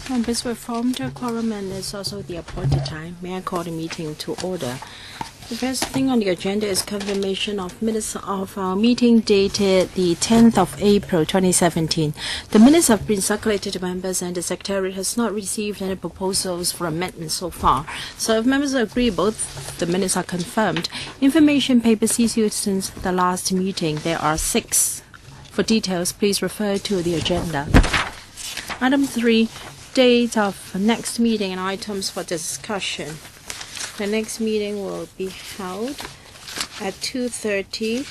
Members were formed a quorum and it's also the appointed time. May I call the meeting to order? The first thing on the agenda is confirmation of minutes of our meeting dated the 10th of April 2017. The minutes have been circulated to members and the Secretariat has not received any proposals for amendments so far. So if members are agreeable, the minutes are confirmed. Information papers issued since the last meeting. There are 6. For details, please refer to the agenda. Item 3, date of next meeting and items for discussion. The next meeting will be held at 2:30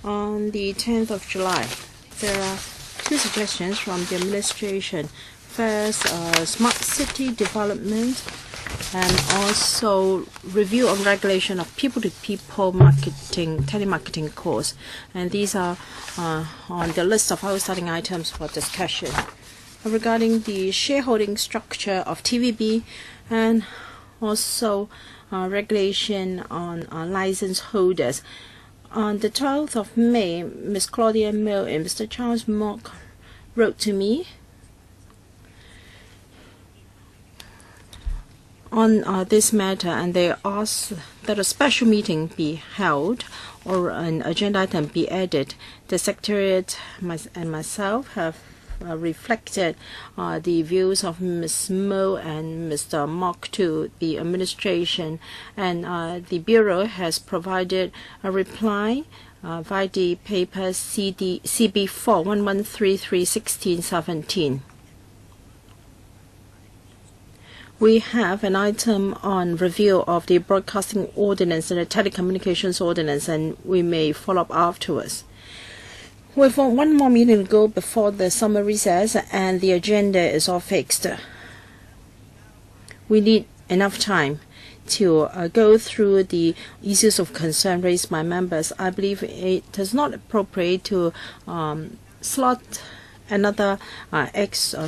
on the 10th of July. There are 2 suggestions from the administration. First, smart city development and also review of regulation of people-to-people marketing, telemarketing course. And these are on the list of outstanding items for discussion. Regarding the shareholding structure of TVB and also regulation on license holders. On the 12th of May, Ms. Claudia Mill and Mr. Charles Mock wrote to me on this matter, and they asked that a special meeting be held or an agenda item be added. The Secretariat and myself have reflected the views of Ms. Mo and Mr. Mock to the administration, and the Bureau has provided a reply via the paper CB4 1133/1617. We have an item on review of the broadcasting ordinance and the telecommunications ordinance, and we may follow up afterwards. We've got 1 more meeting to go before the summer recess, and the agenda is all fixed. We need enough time to go through the issues of concern raised by members. I believe it is not appropriate to slot another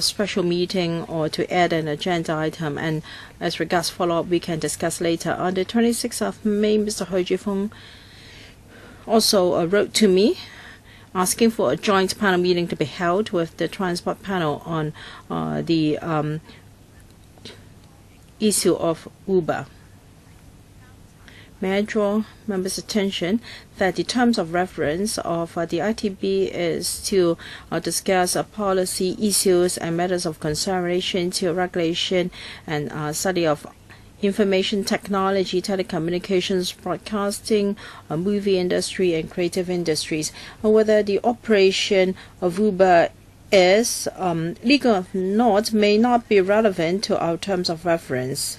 special meeting or to add an agenda item, and as regards follow-up, we can discuss later. On the 26th of May, Mr. Hon HUI Chi-fung also wrote to me asking for a joint panel meeting to be held with the transport panel on the issue of Uber. May I draw members' attention that the terms of reference of the ITB is to discuss policy issues and matters of consideration to regulation and study of information technology, telecommunications, broadcasting, movie industry, and creative industries. Whether the operation of Uber is legal or not may not be relevant to our terms of reference.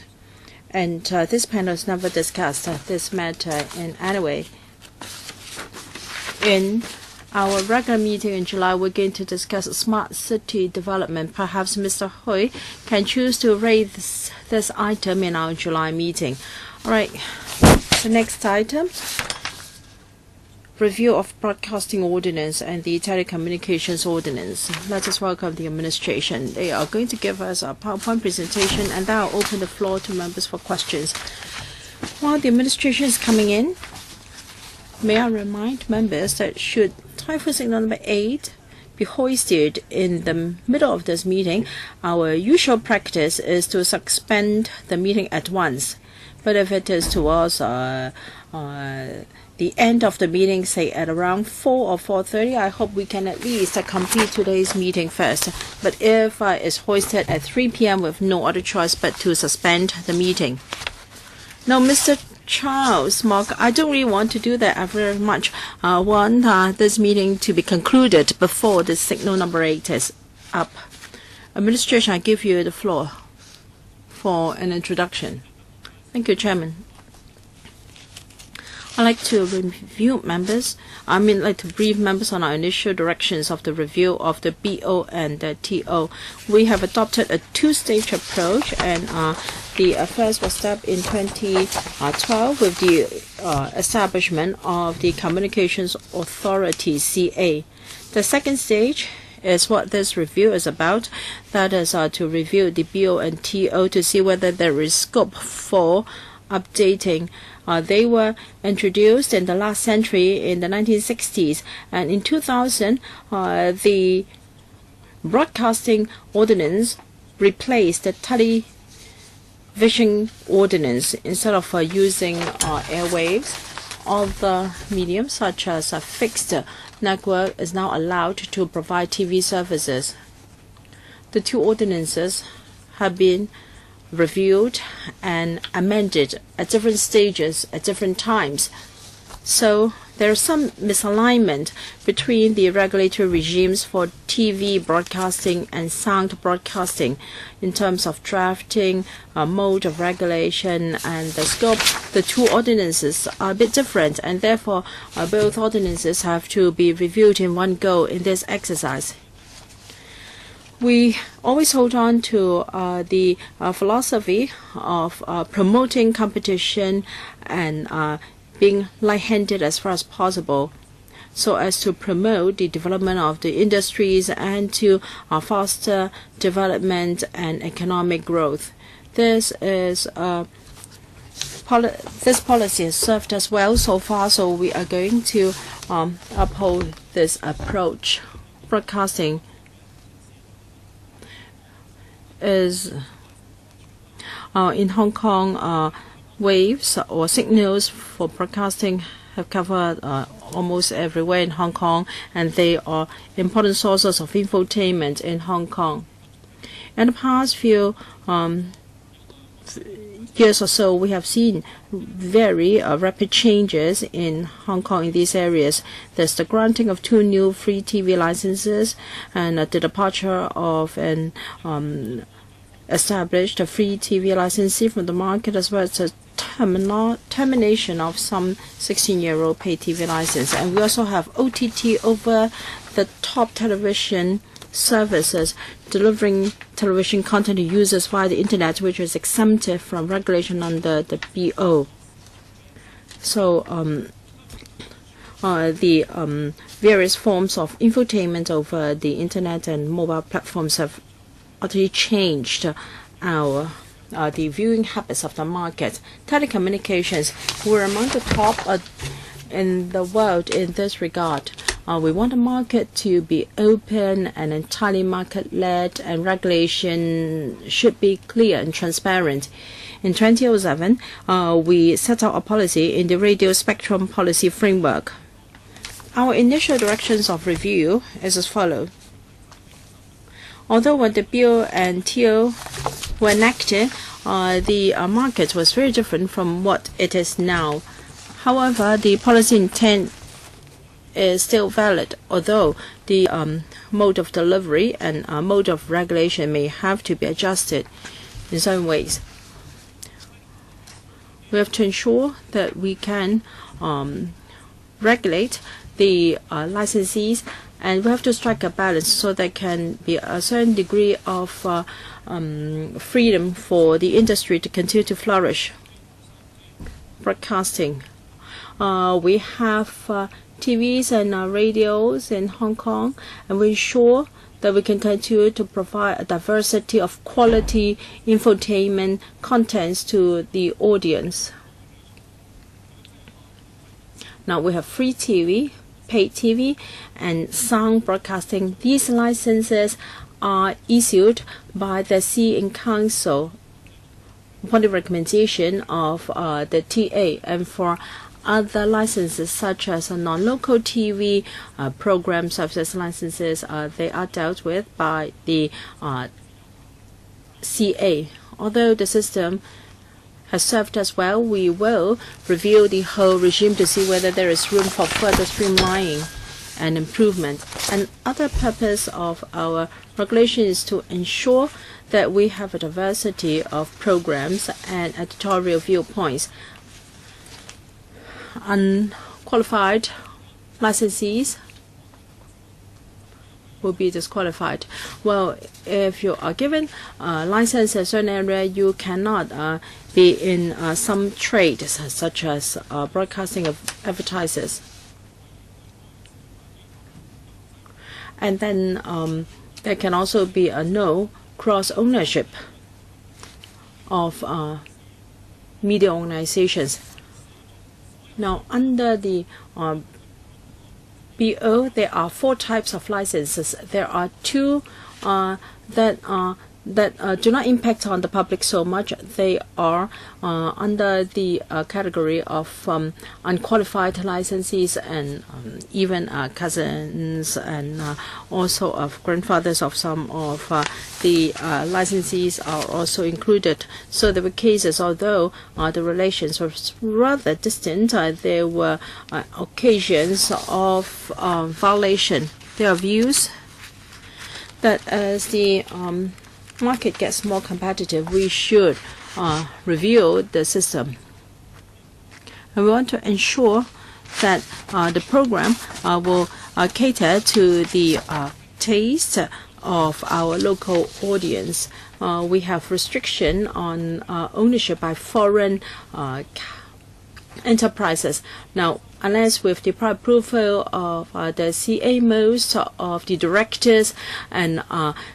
And this panel has never discussed this matter in any way. In our regular meeting in July, we're going to discuss smart city development. Perhaps Mr. Hui can choose to raise this item in our July meeting. All right, the next item, review of broadcasting ordinance and the telecommunications ordinance. Let us welcome the administration. They are going to give us a PowerPoint presentation, and then I'll open the floor to members for questions. While the administration is coming in, may I remind members that should typhoon signal number 8 be hoisted in the middle of this meeting, our usual practice is to suspend the meeting at once. But if it is towards the end of the meeting, say at around 4 or 4:30, I hope we can at least complete today's meeting first. But if it's hoisted at 3 p.m. with no other choice but to suspend the meeting. Now, Mr. Charles Mock, I don't really want to do that. I very much want this meeting to be concluded before the signal number 8 is up. Administration, I give you the floor for an introduction. Thank you, Chairman. I'd like to brief members on our initial directions of the review of the BO and the TO. We have adopted a 2-stage approach, and the first was step in 2012 with the establishment of the Communications Authority, CA. The second stage is what this review is about. That is to review the BO and TO to see whether there is scope for updating. They were introduced in the last century in the 1960s, and in 2000 the Broadcasting Ordinance replaced the television ordinance. Instead of using airwaves, other mediums such as a fixed network is now allowed to provide TV services. The two ordinances have been reviewed and amended at different stages at different times. So there is some misalignment between the regulatory regimes for TV broadcasting and sound broadcasting in terms of drafting, mode of regulation, and the scope. The two ordinances are a bit different, and therefore both ordinances have to be reviewed in one go in this exercise. We always hold on to the philosophy of promoting competition and being light-handed as far as possible, so as to promote the development of the industries and to foster development and economic growth. This policy has served us well so far, so we are going to uphold this approach. Broadcasting is in Hong Kong, waves or signals for broadcasting have covered almost everywhere in Hong Kong, and they are important sources of infotainment in Hong Kong. In the past few years or so, we have seen very rapid changes in Hong Kong in these areas. There's the granting of 2 new free TV licenses and the departure of an established free TV licensee from the market, as well as the termination of some 16-year-old pay TV license. And we also have OTT, over the top television services, delivering television content to users via the internet, which is exempted from regulation under the BO. So the various forms of infotainment over the internet and mobile platforms have utterly changed our the viewing habits of the market. Telecommunications were among the top in the world in this regard. We want the market to be open and entirely market-led, and regulation should be clear and transparent. In 2007, we set out a policy in the radio spectrum policy framework. Our initial directions of review is as follows. Although when the BO and TO were enacted, the market was very different from what it is now. However, the policy intent is still valid, although the mode of delivery and mode of regulation may have to be adjusted in some ways. We have to ensure that we can regulate the licensees, and we have to strike a balance so there can be a certain degree of freedom for the industry to continue to flourish. Broadcasting. We have TVs and radios in Hong Kong, and we ensure that we can continue to provide a diversity of quality infotainment contents to the audience. Now we have free TV, paid TV, and sound broadcasting. These licenses are issued by the CE Council upon the recommendation of the TA, and for other licenses such as non-local TV program services licenses, they are dealt with by the CA. Although the system has served us well, we will review the whole regime to see whether there is room for further streamlining and improvement. And other purpose of our regulation is to ensure that we have a diversity of programs and editorial viewpoints. Unqualified licensees will be disqualified. Well, if you are given a license in a certain area, you cannot be in some trades such as broadcasting of advertisers. And then there can also be a no cross-ownership of media organizations. Now, under the BO, there are 4 types of licenses. There are 2 that do not impact on the public so much. They are under the category of unqualified licensees and even cousins and also of grandfathers of some of the licensees are also included. So there were cases, although the relations were rather distant, there were occasions of violation. There are views that as the market gets more competitive, we should review the system. And we want to ensure that the program will cater to the taste of our local audience. We have restriction on ownership by foreign enterprises. Now, unless with the prior approval of the CA, most of the directors and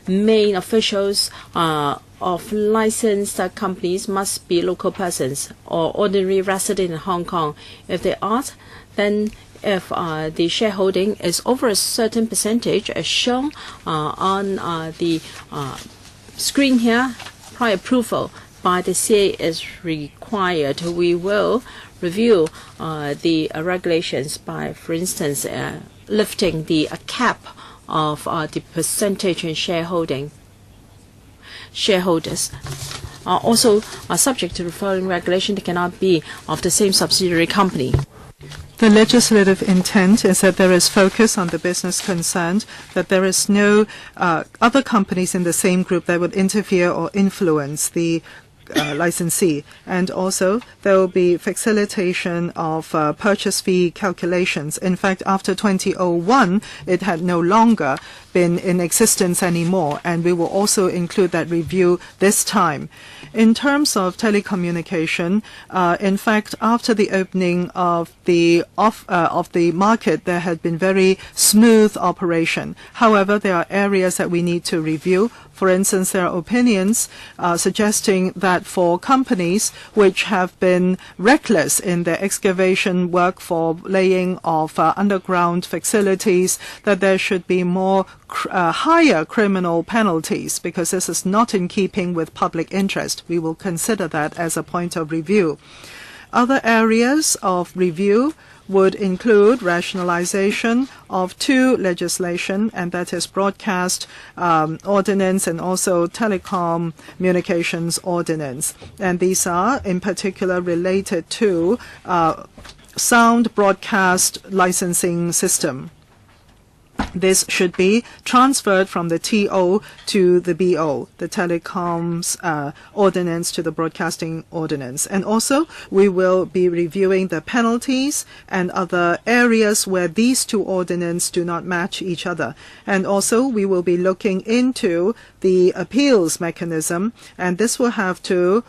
main officials of licensed companies must be local persons or ordinary resident in Hong Kong. If they aren't, then if the shareholding is over a certain percentage as shown on the screen here, prior approval by the CA is required. We will review the regulations by, for instance, lifting the cap of the percentage in shareholders are also subject to the following regulation. They cannot be of the same subsidiary company. The legislative intent is that there is focus on the business concerned, that there is no other companies in the same group that would interfere or influence the licensee, and also there will be facilitation of purchase fee calculations. In fact, after 2001, it had no longer been in existence anymore, and we will also include that review this time. In terms of telecommunication, in fact, after the opening of the market, there had been very smooth operation. However, there are areas that we need to review. For instance, there are opinions suggesting that for companies which have been reckless in their excavation work for laying of underground facilities, that there should be more higher criminal penalties, because this is not in keeping with public interest. We will consider that as a point of review. Other areas of review would include rationalization of two legislation, and that is broadcast ordinance and also telecom communications ordinance. And these are in particular related to sound broadcast licensing system. This should be transferred from the TO to the BO, the telecoms ordinance to the broadcasting ordinance. And also, we will be reviewing the penalties and other areas where these two ordinances do not match each other. And also, we will be looking into the appeals mechanism, and this will have to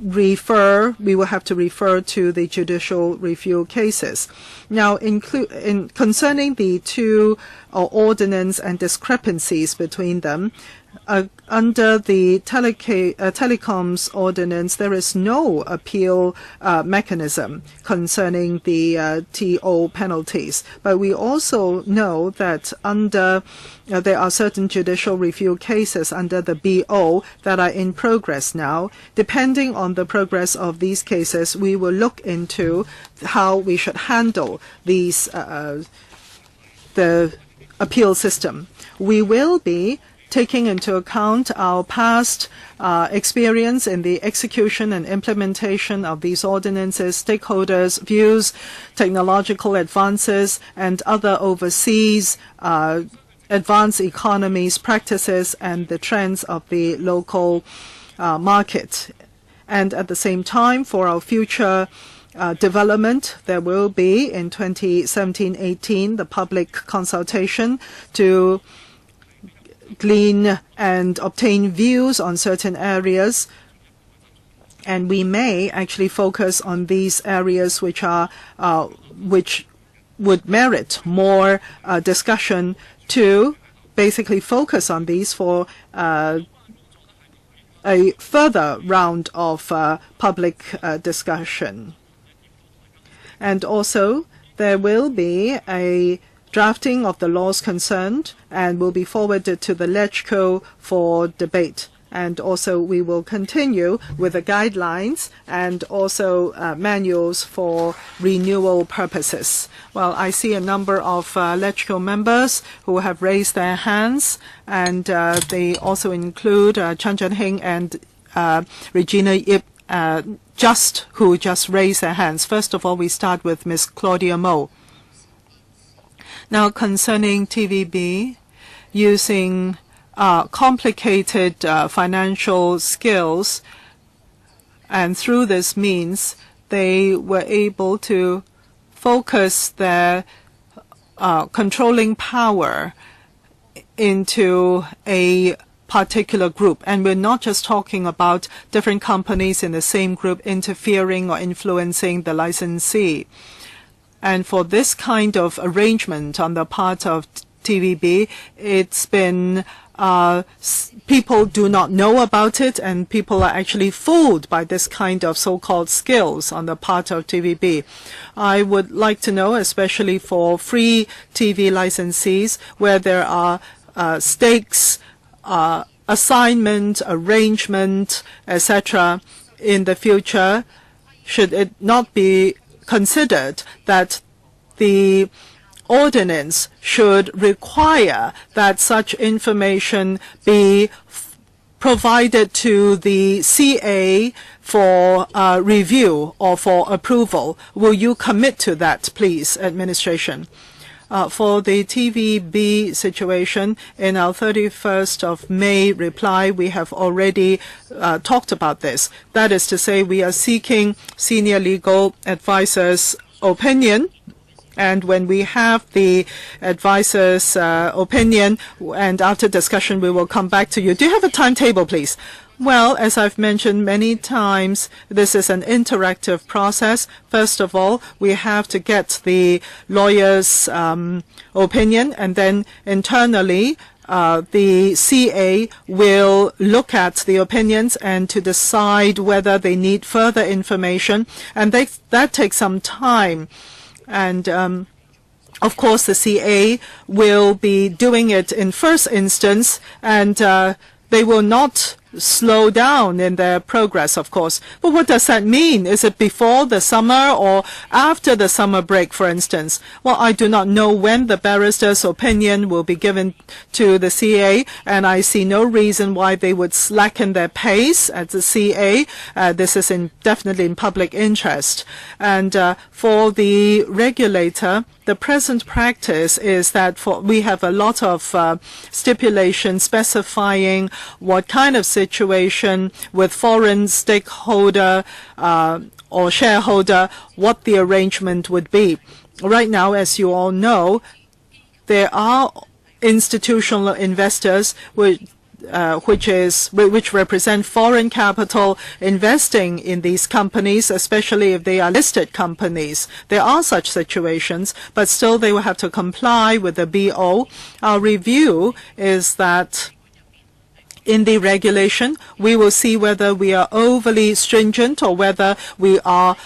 we will have to refer to the judicial review cases. Now, concerning the two ordinance and discrepancies between them, under the telecoms ordinance, there is no appeal mechanism concerning the TO penalties. But we also know that there are certain judicial review cases under the BO that are in progress now. Depending on the progress of these cases, we will look into how we should handle these the appeal system. We will be taking into account our past experience in the execution and implementation of these ordinances, stakeholders' views, technological advances, and other overseas advanced economies practices and the trends of the local market. And at the same time, for our future development, there will be in 2017-18 the public consultation to glean and obtain views on certain areas, and we may actually focus on these areas which would merit more discussion, to basically focus on these for a further round of public discussion. And also, there will be a drafting of the laws concerned and will be forwarded to the LegCo for debate. And also we will continue with the guidelines and also manuals for renewal purposes. Well, I see a number of LegCo members who have raised their hands, and they also include Chan Hing and Regina Yip, who just raised their hands. First of all, we start with Ms. Claudia Mo. Now, concerning TVB, using complicated financial skills, and through this means, they were able to focus their controlling power into a particular group. And we're not just talking about different companies in the same group interfering or influencing the licensee. And for this kind of arrangement on the part of TVB, it's been people do not know about it, and people are actually fooled by this kind of so-called skills on the part of TVB. I would like to know, especially for free TV licensees, where there are stakes, assignment, arrangement, etc. in the future, should it not be considered that the ordinance should require that such information be provided to the CA for review or for approval? Will you commit to that, please, administration? For the TVB situation, in our 31st of May reply, we have already talked about this. That is to say, we are seeking senior legal advisor's opinion. And when we have the advisor's opinion, and after discussion, we will come back to you. Do you have a timetable, please? Well, as I've mentioned many times, this is an interactive process. First of all, we have to get the lawyer's opinion, and then internally, the CA will look at the opinions and to decide whether they need further information, and that takes some time. And of course, the CA will be doing it in first instance, and they will not slow down in their progress, of course. But what does that mean? Is it before the summer or after the summer break, for instance? Well, I do not know when the barrister's opinion will be given to the CA, and I see no reason why they would slacken their pace at the CA. This is definitely in public interest. And for the regulator, the present practice is that we have a lot of stipulations specifying what kind of situation with foreign stakeholder or shareholder, what the arrangement would be. Right now, as you all know, there are institutional investors which represent foreign capital investing in these companies, especially if they are listed companies. There are such situations, but still they will have to comply with the BO. Our review is that in the regulation, we will see whether we are overly stringent or whether we are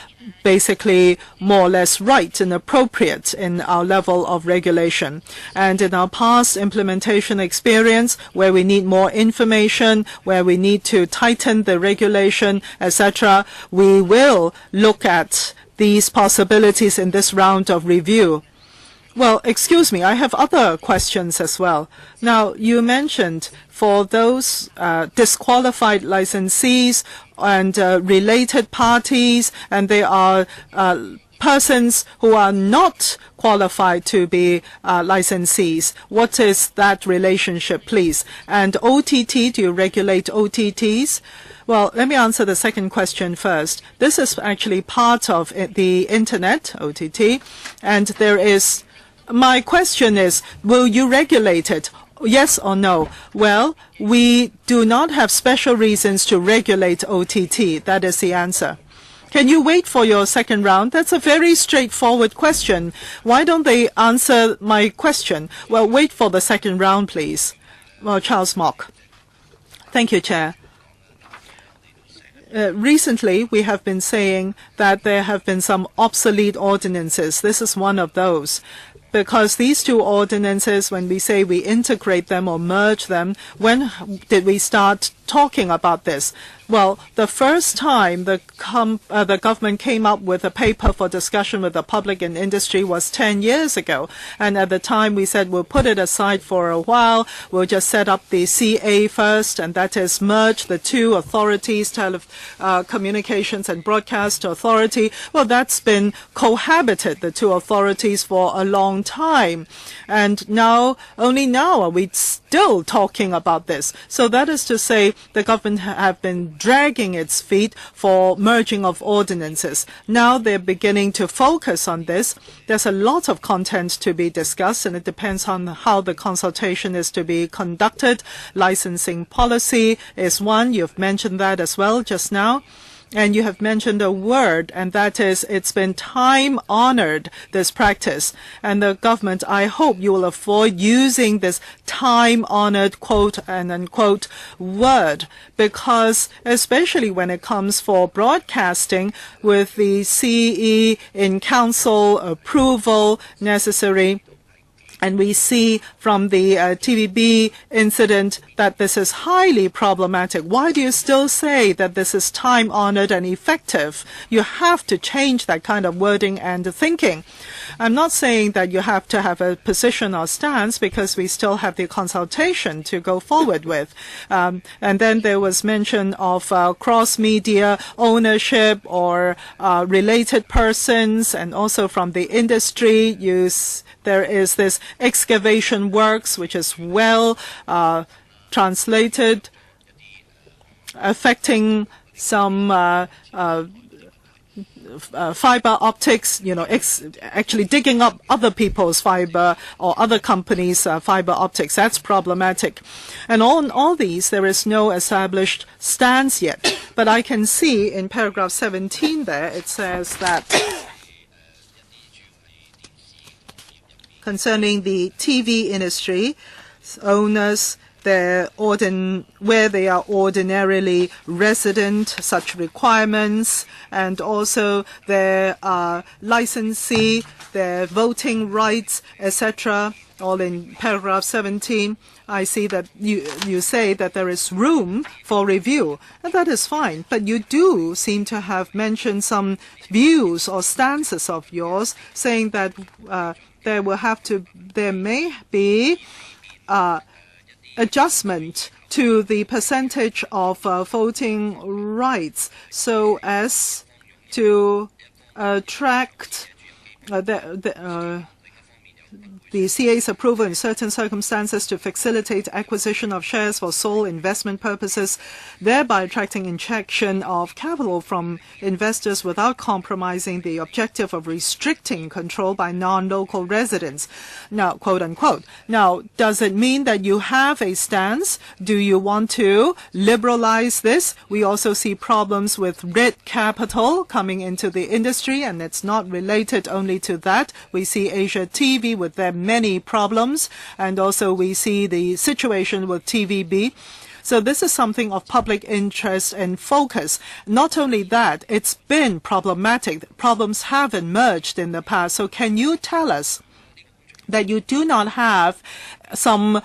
basically more or less right and appropriate in our level of regulation. And in our past implementation experience, where we need more information, where we need to tighten the regulation, etc., we will look at these possibilities in this round of review. Well, excuse me, I have other questions as well. Now, you mentioned for those disqualified licensees and related parties, and they are persons who are not qualified to be licensees. What is that relationship, please? And OTT, do you regulate OTTs? Well, let me answer the second question first. This is actually part of the Internet, OTT, and there is... My question is, will you regulate it? Yes or no? Well, we do not have special reasons to regulate OTT. That is the answer. Can you wait for your second round? That's a very straightforward question. Why don't they answer my question? Well, wait for the second round, please. Well, Charles Mock. Thank you, Chair. Recently, we have been saying that there have been some obsolete ordinances. This is one of those. because these two ordinances, when we say we integrate them or merge them, when did we start talking about this? Well, the first time the government came up with a paper for discussion with the public and industry was 10 years ago. And at the time we said we'll put it aside for a while. We'll just set up the CA first, and that is merge the two authorities, Communications and Broadcast Authority. Well, that's been cohabited, the two authorities, for a long time. And now, only now are we still talking about this. So that is to say the government have been dragging its feet for merging of ordinances. Now they're beginning to focus on this. There's a lot of content to be discussed, and it depends on how the consultation is to be conducted. Licensing policy is one. You've mentioned that as well just now. And you have mentioned a word, and that is it's been time-honored, this practice. And the government, I hope you will avoid using this time-honored quote and unquote word, because especially when it comes for broadcasting with the CE in council approval necessary, and we see from the TVB incident that this is highly problematic. Why do you still say that this is time-honored and effective? You have to change that kind of wording and thinking. I'm not saying that you have to have a position or stance, because we still have the consultation to go forward with. And then there was mention of cross-media ownership or related persons, and also from the industry there is this excavation works, which is well translated, affecting some fiber optics, actually digging up other people's fiber or other companies' fiber optics. That's problematic. And on all these, there is no established stance yet. But I can see in paragraph 17 there, it says that concerning the TV industry, owners, where they are ordinarily resident, such requirements, and also their licensee, their voting rights, etc., all in paragraph 17. I see that you say that there is room for review, and that is fine. But you do seem to have mentioned some views or stances of yours, saying that there may be adjustment to the percentage of voting rights so as to attract the CA's approval in certain circumstances to facilitate acquisition of shares for sole investment purposes, thereby attracting injection of capital from investors without compromising the objective of restricting control by non-local residents. Now, quote unquote. Now, does it mean that you have a stance? Do you want to liberalize this? We also see problems with red capital coming into the industry, and it's not related only to that. We see Asia TV with their many problems, and also we see the situation with TVB. So this is something of public interest and focus. Not only that, it's been problematic. Problems have emerged in the past. So can you tell us that you do not have some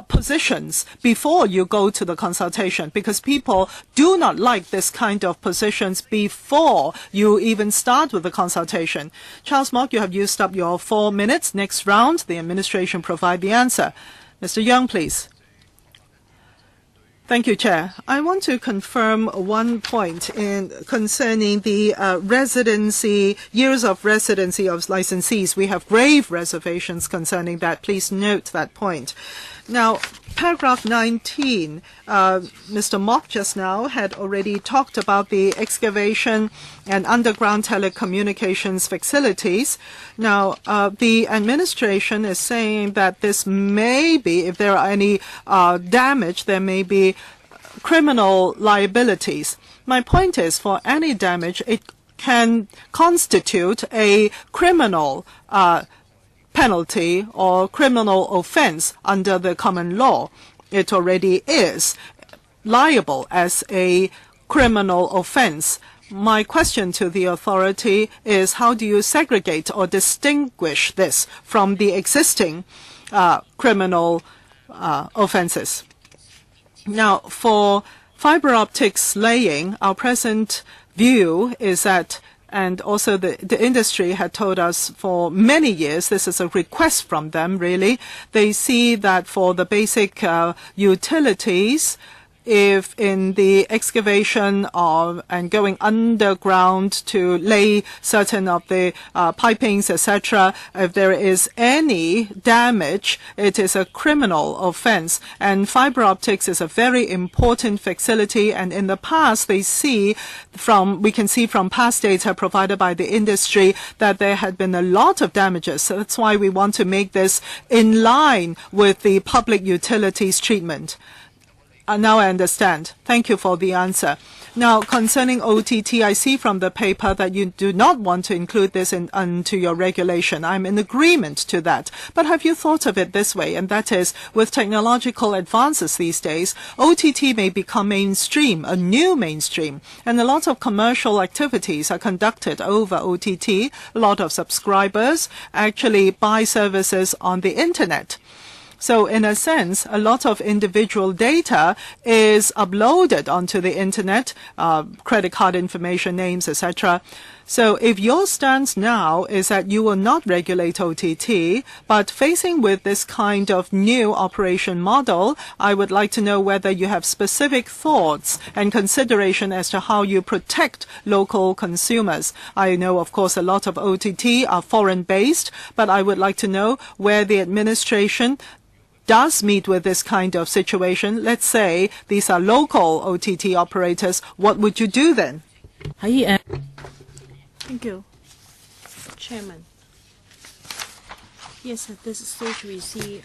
positions before you go to the consultation, because people do not like this kind of positions before you even start with the consultation? Charles Mok, you have used up your 4 minutes. Next round, the administration provide the answer. Mr. Young, please. Thank you, Chair. I want to confirm one point concerning the years of residency of licensees. We have grave reservations concerning that. Please note that point. Now, paragraph 19, Mr. Mok just now had already talked about the excavation and underground telecommunications facilities. Now, the administration is saying that this may be, if there are any damage, there may be criminal liabilities. My point is, for any damage, it can constitute a criminal penalty or criminal offense under the common law. It already is liable as a criminal offense. my question to the authority is, how do you segregate or distinguish this from the existing criminal offenses? Now, for fiber optics laying, our present view is that, and also the industry had told us for many years, this is a request from them really, they see that for the basic utilities, if in the excavation of and going underground to lay certain of the pipings, etc., if there is any damage, it is a criminal offense. And fiber optics is a very important facility. And in the past, we can see from past data provided by the industry that there had been a lot of damages. So that's why we want to make this in line with the public utilities treatment. Now I understand. Thank you for the answer. Now, concerning OTT, I see from the paper that you do not want to include this into your regulation. I'm in agreement to that. But have you thought of it this way? And that is, with technological advances these days, OTT may become mainstream, a new mainstream. And a lot of commercial activities are conducted over OTT. A lot of subscribers actually buy services on the internet. So in a sense, a lot of individual data is uploaded onto the internet, credit card information, names, etc. So if your stance now is that you will not regulate OTT, but facing with this kind of new operation model, I would like to know whether you have specific thoughts and consideration as to how you protect local consumers. I know, of course, a lot of OTT are foreign-based, but I would like to know where the administration does meet with this kind of situation. Let's say these are local OTT operators. What would you do then? Thank you, Chairman. Yes, at this stage we see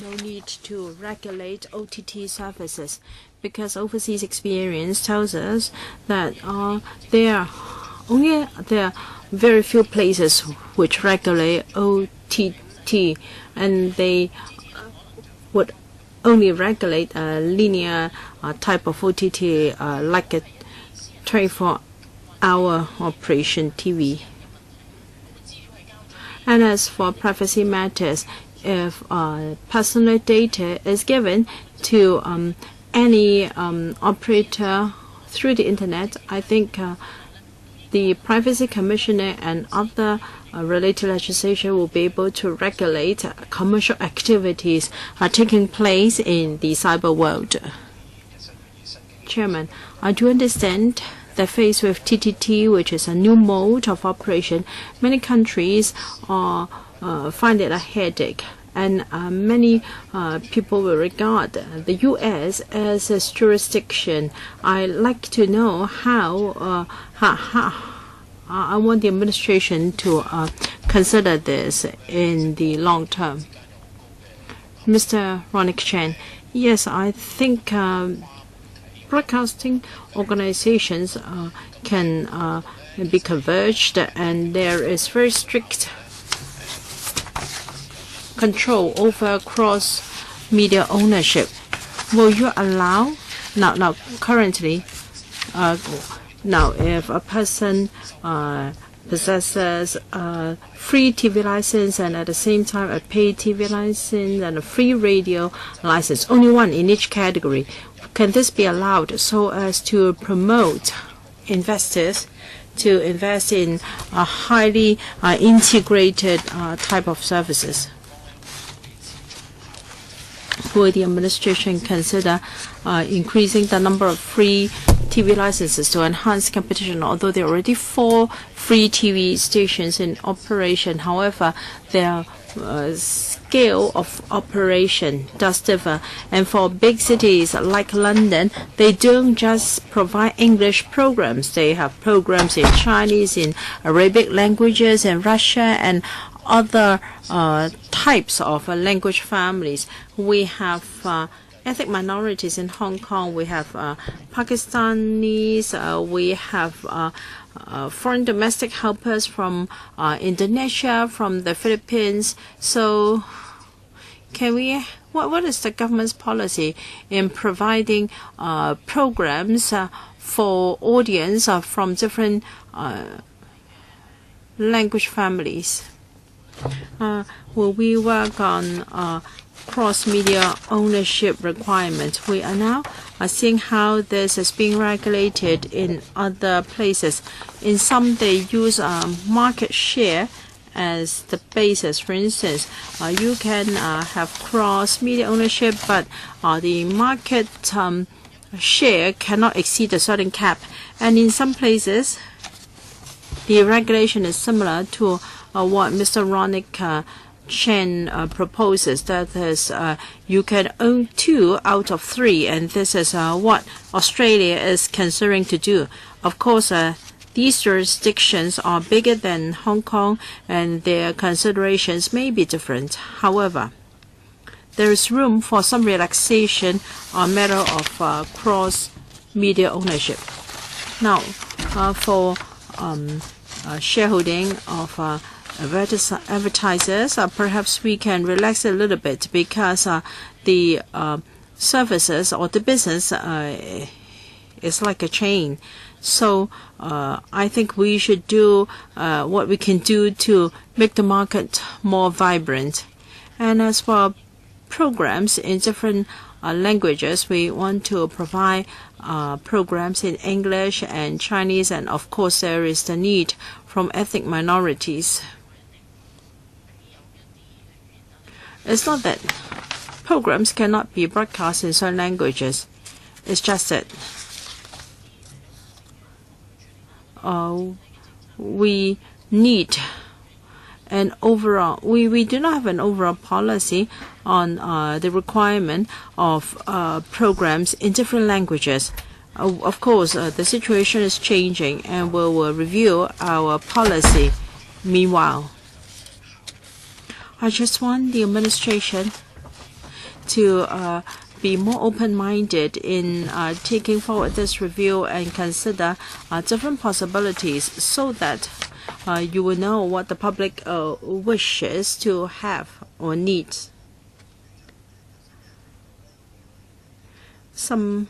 no need to regulate OTT services because overseas experience tells us that there are very few places which regulate OTT, and they would only regulate a linear type of OTT like a 24-hour operation TV. And as for privacy matters, if personal data is given to any operator through the internet, I think the Privacy Commissioner and other related legislation will be able to regulate commercial activities taking place in the cyber world. Chairman, I do understand that faced with TTT, which is a new mode of operation, many countries find it a headache. And many people will regard the U.S. as a jurisdiction. I'd like to know how I want the administration to consider this in the long term. Mr. Ronnie Chen, yes, I think broadcasting organizations can be converged, and there is very strict control over cross-media ownership. Will you allow now currently if a person possesses a free TV license and at the same time a paid TV license and a free radio license, only one in each category, can this be allowed so as to promote investors to invest in a highly integrated type of services? Will the administration consider increasing the number of free TV licenses to enhance competition? Although there are already 4 free TV stations in operation, however, their scale of operation does differ. And for big cities like London, they don't just provide English programs. They have programs in Chinese, in Arabic languages, in Russia, and other types of language families. We have ethnic minorities in Hong Kong. We have Pakistanis. We have foreign domestic helpers from Indonesia, from the Philippines. So can we what is the government's policy in providing programs for audience from different language families? Will we work on cross-media ownership requirements? We are now seeing how this is being regulated in other places. In some, they use market share as the basis. For instance, you can have cross-media ownership, but the market share cannot exceed a certain cap. And in some places, the regulation is similar to what Mr. Ronick Chen proposes, that is, you can own 2 out of 3, and this is what Australia is considering to do. Of course, these jurisdictions are bigger than Hong Kong, and their considerations may be different. However, there is room for some relaxation on matter of cross-media ownership. Now, for shareholding of advertisers, perhaps we can relax a little bit, because the services or the business is like a chain. So I think we should do what we can do to make the market more vibrant. And as for programs in different languages, we want to provide programs in English and Chinese, and of course there is the need from ethnic minorities. It's not that programs cannot be broadcast in certain languages. It's just that we need an overall, we do not have an overall policy on the requirement of programs in different languages. Of course, the situation is changing, and we will review our policy meanwhile. I just want the administration to be more open-minded in taking forward this review and consider different possibilities, so that you will know what the public wishes to have or needs. Some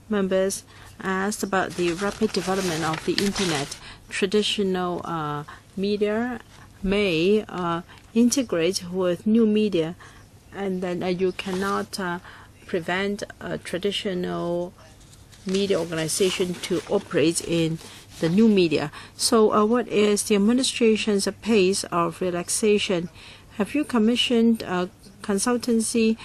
members asked about the rapid development of the Internet. Traditional media may integrate with new media, and then you cannot prevent a traditional media organization to operate in the new media. So what is the administration's pace of relaxation? Have you commissioned a consultancy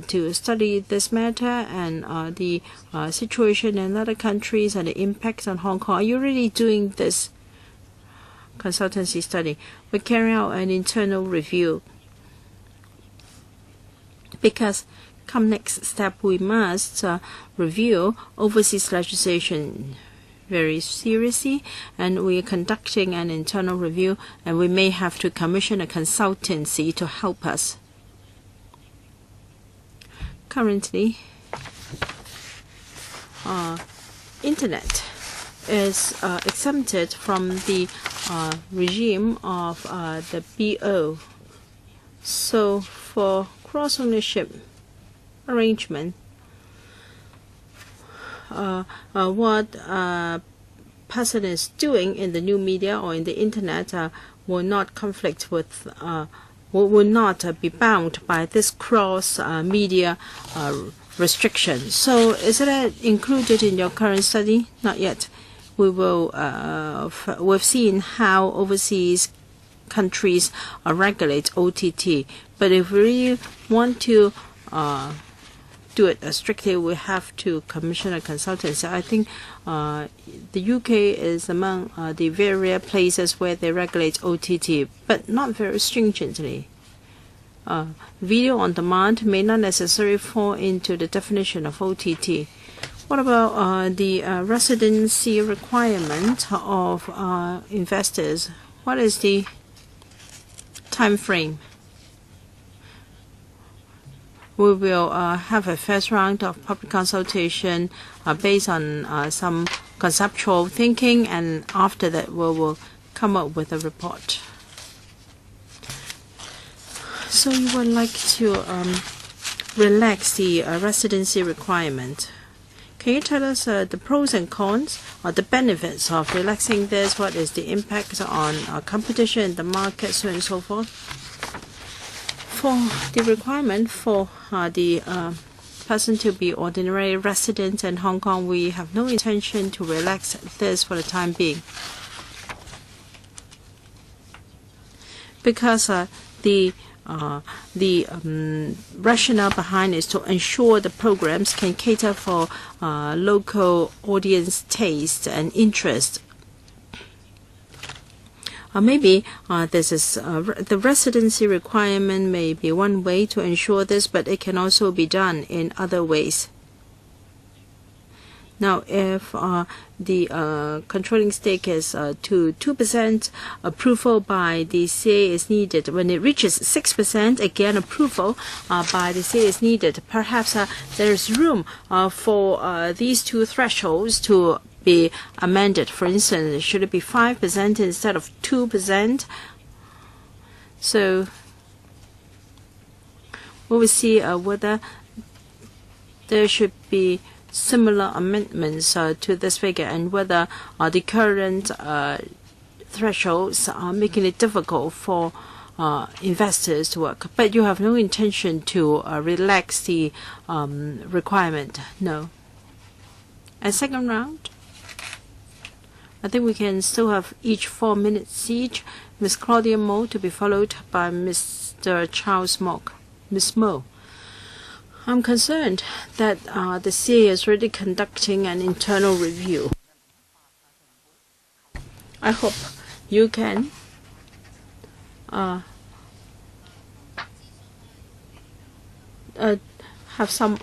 to study this matter and the situation in other countries and the impact on Hong Kong? Are you really doing this consultancy study? We carry out an internal review, because come next step we must review overseas legislation very seriously, and we are conducting an internal review, and we may have to commission a consultancy to help us. Currently, Internet is exempted from the regime of the BO. So for cross-ownership arrangement, what person is doing in the new media or in the Internet will not conflict with, will not be bound by this cross-media restriction. So is it included in your current study? Not yet. We will. We've seen how overseas countries regulate OTT, but if we really want to do it strictly, we have to commission a consultancy. I think the UK is among the very rare places where they regulate OTT, but not very stringently. Video on demand may not necessarily fall into the definition of OTT. What about the residency requirement of investors? What is the time frame? We will have a first round of public consultation based on some conceptual thinking, and after that we will come up with a report. So you would like to relax the residency requirement. Can you tell us the pros and cons or the benefits of relaxing this? What is the impact on competition in the market, so on and so forth? For the requirement for the person to be ordinary resident in Hong Kong, we have no intention to relax this for the time being, because the rationale behind is to ensure the programs can cater for local audience taste and interest. Maybe this is the residency requirement may be one way to ensure this, but it can also be done in other ways. Now, if the controlling stake is to 2%, approval by the CA is needed. When it reaches 6%, again approval by the CA is needed. Perhaps there is room for these two thresholds to be amended. For instance, should it be 5% instead of 2%? So we will see whether there should be similar amendments to this figure, and whether the current thresholds are making it difficult for investors to work. But you have no intention to relax the requirement? No. And second round, I think we can still have each 4 minutes each. Ms. Claudia Mo to be followed by Mr. Charles Mock. Ms. Mo. I'm concerned that the CA is already conducting an internal review. I hope you can have some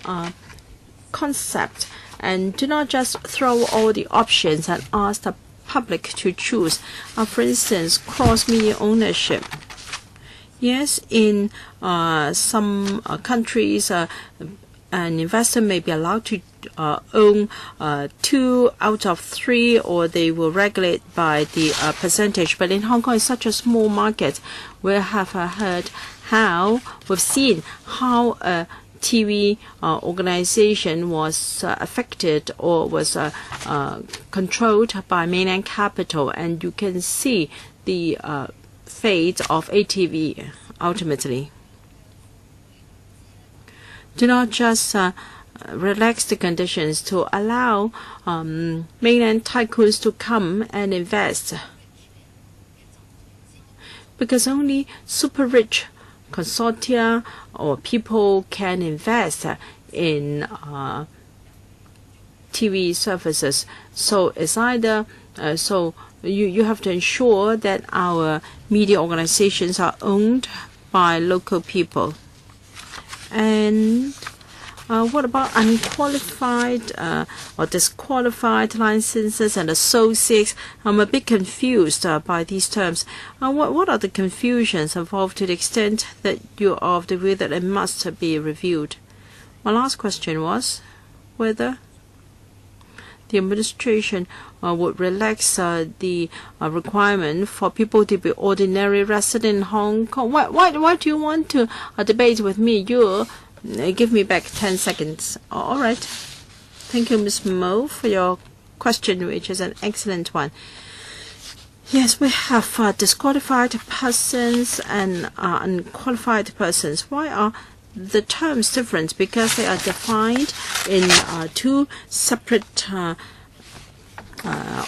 concept, and do not just throw all the options and ask the public to choose. For instance, cross-media ownership. Yes, in some countries, an investor may be allowed to own 2 out of 3, or they will regulate by the percentage. But in Hong Kong, it's such a small market. We have we've seen how a TV organization was affected or was controlled by mainland capital, and you can see the fate of ATV ultimately. Do not just relax the conditions to allow mainland tycoons to come and invest, because only super rich consortia or people can invest in TV services. So it's either you have to ensure that our media organizations are owned by local people. And what about unqualified or disqualified licenses and associates? I'm a bit confused by these terms. What are the confusions involved, to the extent that you are of the view that it must be reviewed? My last question was whether the administration would relax the requirement for people to be ordinary resident in Hong Kong. Why do you want to debate with me? You give me back 10 seconds. All right. Thank you, Ms. Mo, for your question, which is an excellent one. Yes, we have disqualified persons and unqualified persons. Why are the terms different? Because they are defined in 2 separate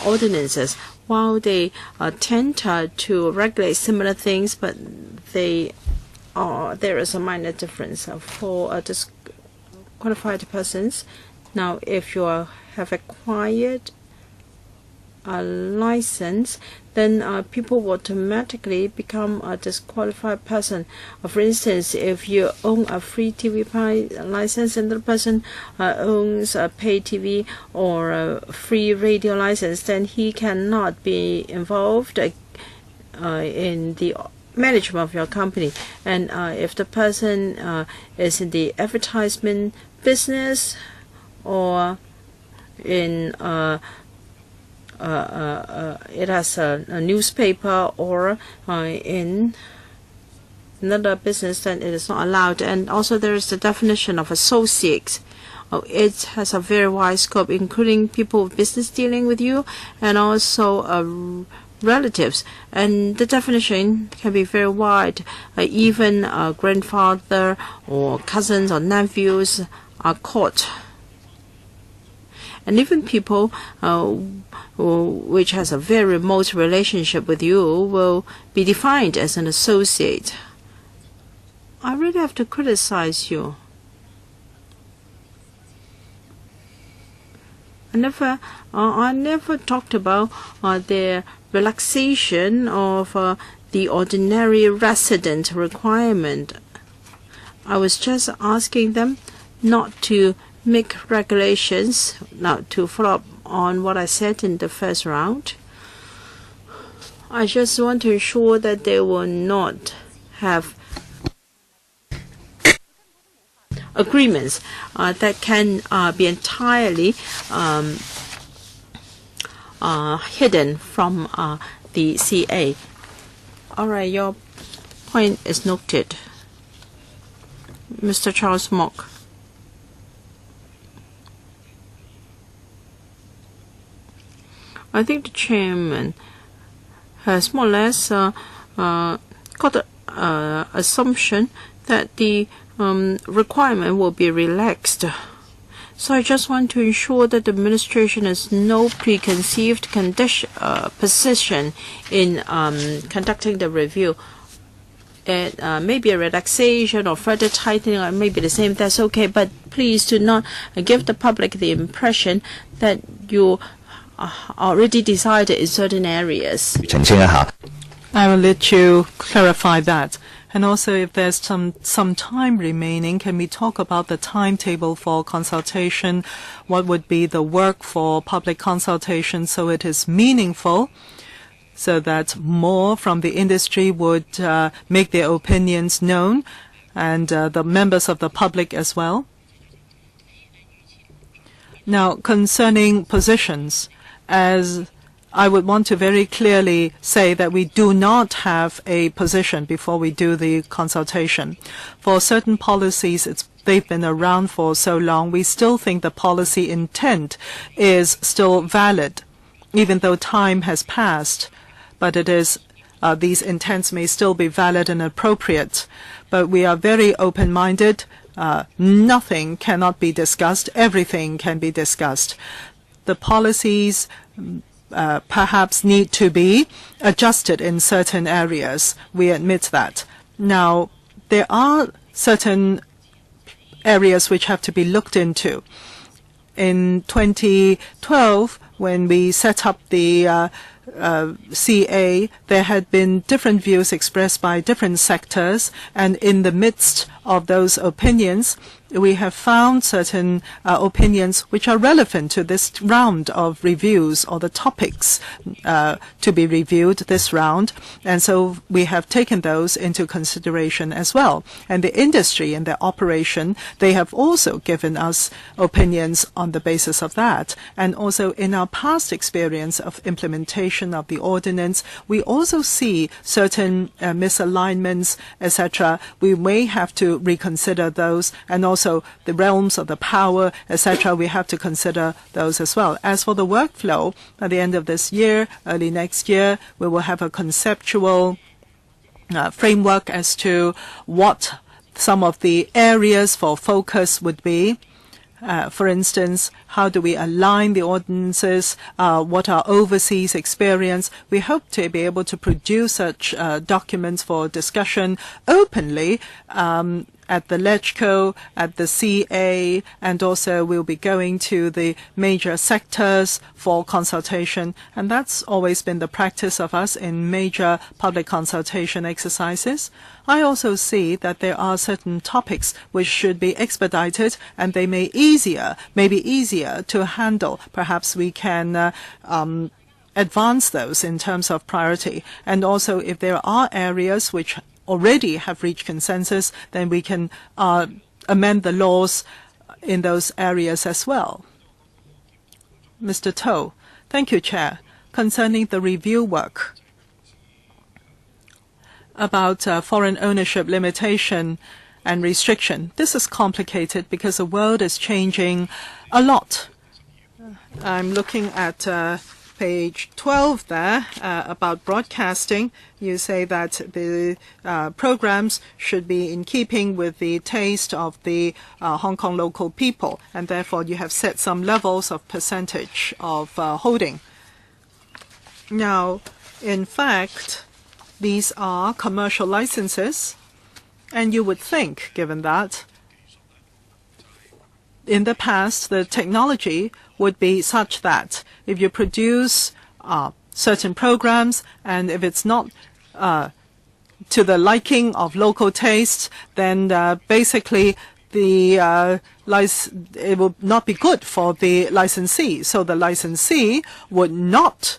ordinances. While they tend to regulate similar things, but there is a minor difference for disqualified persons. Now, if you have acquired a license, then people will automatically become a disqualified person. For instance, if you own a free TV license and the person owns a pay TV or a free radio license, then he cannot be involved in the management of your company. And if the person is in the advertisement business or in it has a newspaper or in another business, then it is not allowed. And also there is the definition of associates. It has a very wide scope, including people with business dealing with you and also relatives. And the definition can be very wide. Even grandfather or cousins or nephews are caught. And even people which has a very remote relationship with you will be defined as an associate. I really have to criticize you. I never talked about the relaxation of the ordinary resident requirement. I was just asking them not to make regulations, not to follow up on what I said in the first round. I just want to ensure that they will not have agreements that can be entirely hidden from the CA. All right, your point is noted. Mr. Charles Mock. I think the chairman has more or less got the assumption that the requirement will be relaxed. So I just want to ensure that the administration has no preconceived position in conducting the review. And maybe a relaxation or further tightening or maybe the same, that's okay. But please do not give the public the impression that you already decided in certain areas. I will let you clarify that. And also, if there's some time remaining, can we talk about the timetable for consultation? What would be the work for public consultation so it is meaningful, so that more from the industry would make their opinions known, and the members of the public as well? Now, concerning positions, as I would want to very clearly say that we do not have a position before we do the consultation. For certain policies, they've been around for so long, we still think the policy intent is still valid, even though time has passed. But it is these intents may still be valid and appropriate. But we are very open-minded. Nothing cannot be discussed. Everything can be discussed. The policies perhaps need to be adjusted in certain areas. We admit that. Now, there are certain areas which have to be looked into. In 2012, when we set up the CA, there had been different views expressed by different sectors, and in the midst of those opinions, we have found certain opinions which are relevant to this round of reviews or the topics to be reviewed this round. And so we have taken those into consideration as well. And the industry and their operation, they have also given us opinions on the basis of that. And also in our past experience of implementation of the ordinance, we also see certain misalignments, etc. We may have to reconsider those, and also the realms of the power, etc. We have to consider those as well. As for the workflow, at the end of this year, early next year, we will have a conceptual framework as to what some of the areas for focus would be. For instance, how do we align the ordinances? What are overseas experience? We hope to be able to produce such documents for discussion openly at the LegCo, at the CA, and also we'll be going to the major sectors for consultation. And that's always been the practice of us in major public consultation exercises. I also see that there are certain topics which should be expedited, and they may be easier to handle. Perhaps we can advance those in terms of priority. And also, if there are areas which already have reached consensus, then we can amend the laws in those areas as well. Mr. To. Thank you, Chair. Concerning the review work, about foreign ownership limitation and restriction. This is complicated because the world is changing a lot. I'm looking at page 12 there about broadcasting. You say that the programs should be in keeping with the taste of the Hong Kong local people, and therefore you have set some levels of percentage of holding. Now, in fact, these are commercial licenses, and you would think, given that, in the past, the technology would be such that if you produce certain programs and if it's not to the liking of local tastes, then basically it will not be good for the licensee. So the licensee would not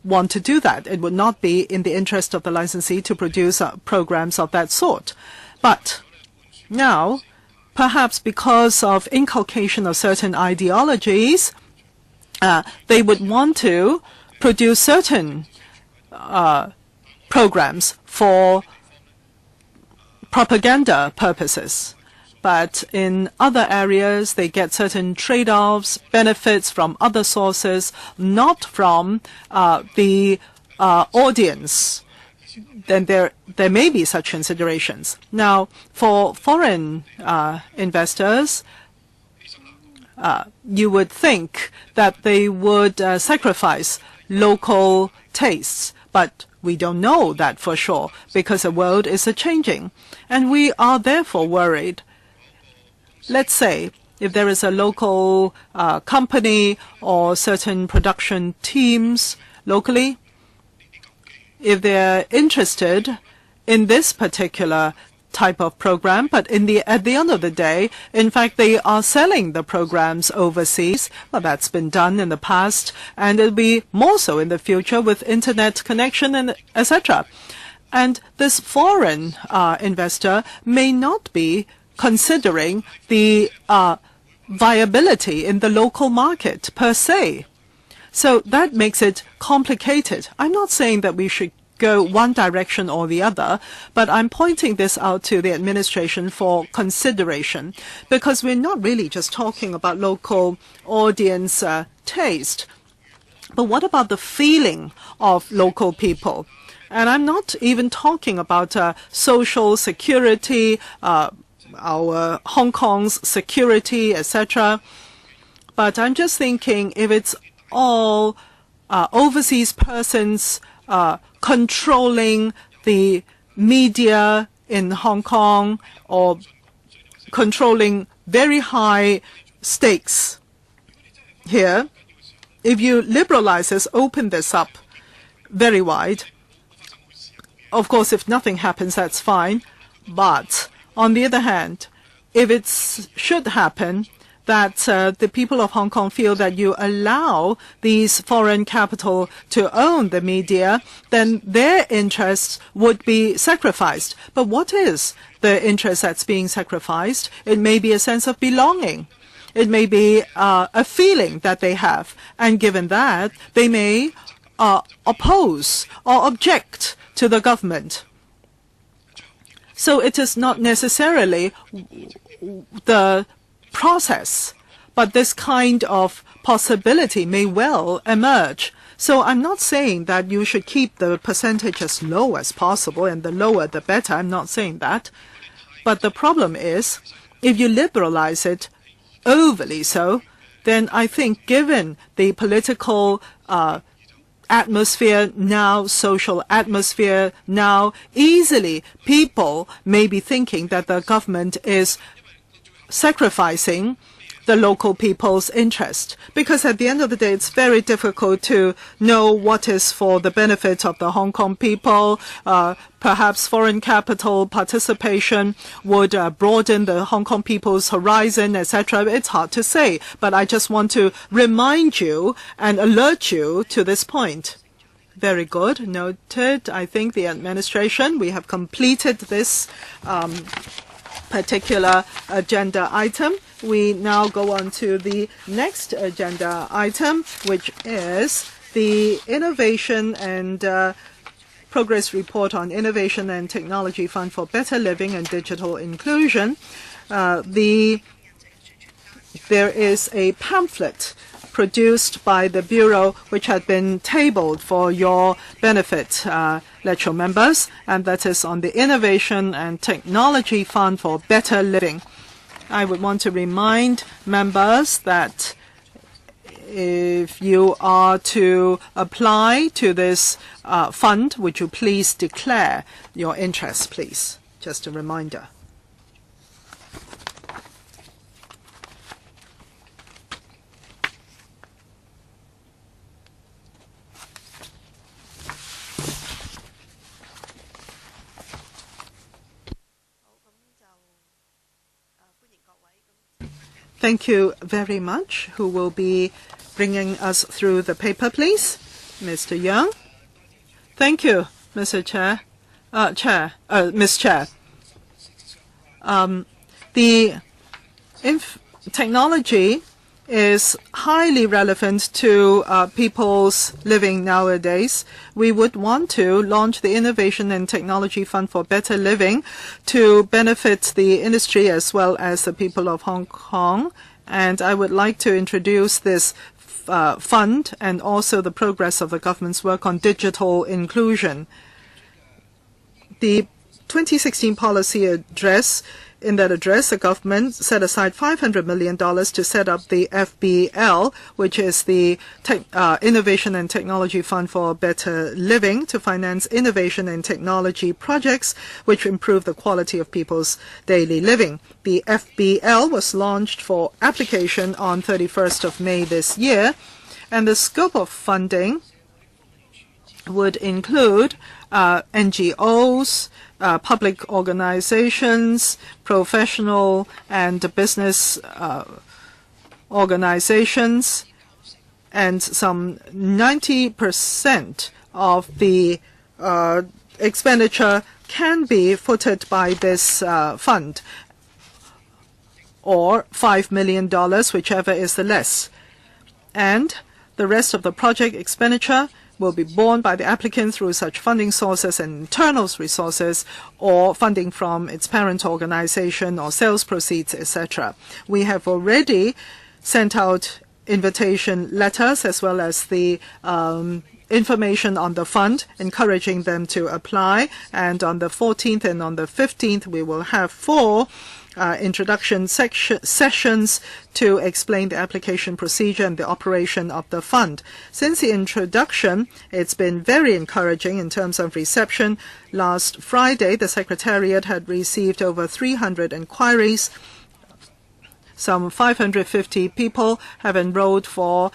want to do that. It would not be in the interest of the licensee to produce programs of that sort. But now, perhaps because of inculcation of certain ideologies, they would want to produce certain programs for propaganda purposes. But in other areas, they get certain trade-offs, benefits from other sources, not from the audience. Then there may be such considerations. Now, for foreign investors, you would think that they would sacrifice local tastes, but we don't know that for sure because the world is changing, and we are therefore worried. Let's say if there is a local company or certain production teams locally, if they're interested in this particular type of program, but at the end of the day, in fact, they are selling the programs overseas. Well, that's been done in the past, and it'll be more so in the future with internet connection and etc. And this foreign investor may not be considering the viability in the local market per se. So that makes it complicated. I'm not saying that we should go one direction or the other, but I'm pointing this out to the administration for consideration, because we're not really just talking about local audience taste, but what about the feeling of local people? And I'm not even talking about social security, our Hong Kong's security, etc. But I'm just thinking if it's all overseas persons controlling the media in Hong Kong or controlling very high stakes here, if you liberalize this, open this up very wide, of course, if nothing happens, that's fine. But on the other hand, if it should happen that the people of Hong Kong feel that you allow these foreign capital to own the media, then their interests would be sacrificed. But what is the interest that's being sacrificed? It may be a sense of belonging. It may be a feeling that they have. And given that, they may oppose or object to the government. So it is not necessarily the process, but this kind of possibility may well emerge. So I'm not saying that you should keep the percentage as low as possible, and the lower the better. I'm not saying that. But the problem is, if you liberalize it overly so, then I think given the political atmosphere now, social atmosphere now, easily people may be thinking that the government is sacrificing the local people's interest. Because at the end of the day, it's very difficult to know what is for the benefit of the Hong Kong people. Perhaps foreign capital participation would broaden the Hong Kong people's horizon, etc. It's hard to say, but I just want to remind you and alert you to this point. Very good. Noted. I think the administration, we have completed this particular agenda item. We now go on to the next agenda item, which is the innovation and progress report on Innovation and Technology Fund for Better Living and Digital Inclusion, there is a pamphlet produced by the Bureau which had been tabled for your benefit, lecture members, and that is on the Innovation and Technology Fund for Better Living. I would want to remind members that if you are to apply to this fund, would you please declare your interest, please? Just a reminder. Thank you very much. Who will be bringing us through the paper, please? Mr. Young. Thank you, Mr. Chair. Ms. Chair. The technology is highly relevant to people's living nowadays. We would want to launch the Innovation and Technology Fund for Better Living to benefit the industry as well as the people of Hong Kong. And I would like to introduce this fund and also the progress of the government's work on digital inclusion. The 2016 policy address, in that address, the government set aside $500 million to set up the FBL, which is the Innovation and Technology Fund for Better Living, to finance innovation and technology projects which improve the quality of people's daily living. The FBL was launched for application on 31st of May this year, and the scope of funding would include NGOs, public organizations, professional and business organizations, and some 90% of the expenditure can be footed by this fund, or $5 million, whichever is the less. And the rest of the project expenditure will be borne by the applicant through such funding sources and internal resources, or funding from its parent organization or sales proceeds, etc. We have already sent out invitation letters as well as the information on the fund, encouraging them to apply. And on the 14th and on the 15th, we will have 4 introduction sessions to explain the application procedure and the operation of the fund. Since the introduction, it's been very encouraging in terms of reception. Last Friday, the Secretariat had received over 300 inquiries. Some 550 people have enrolled for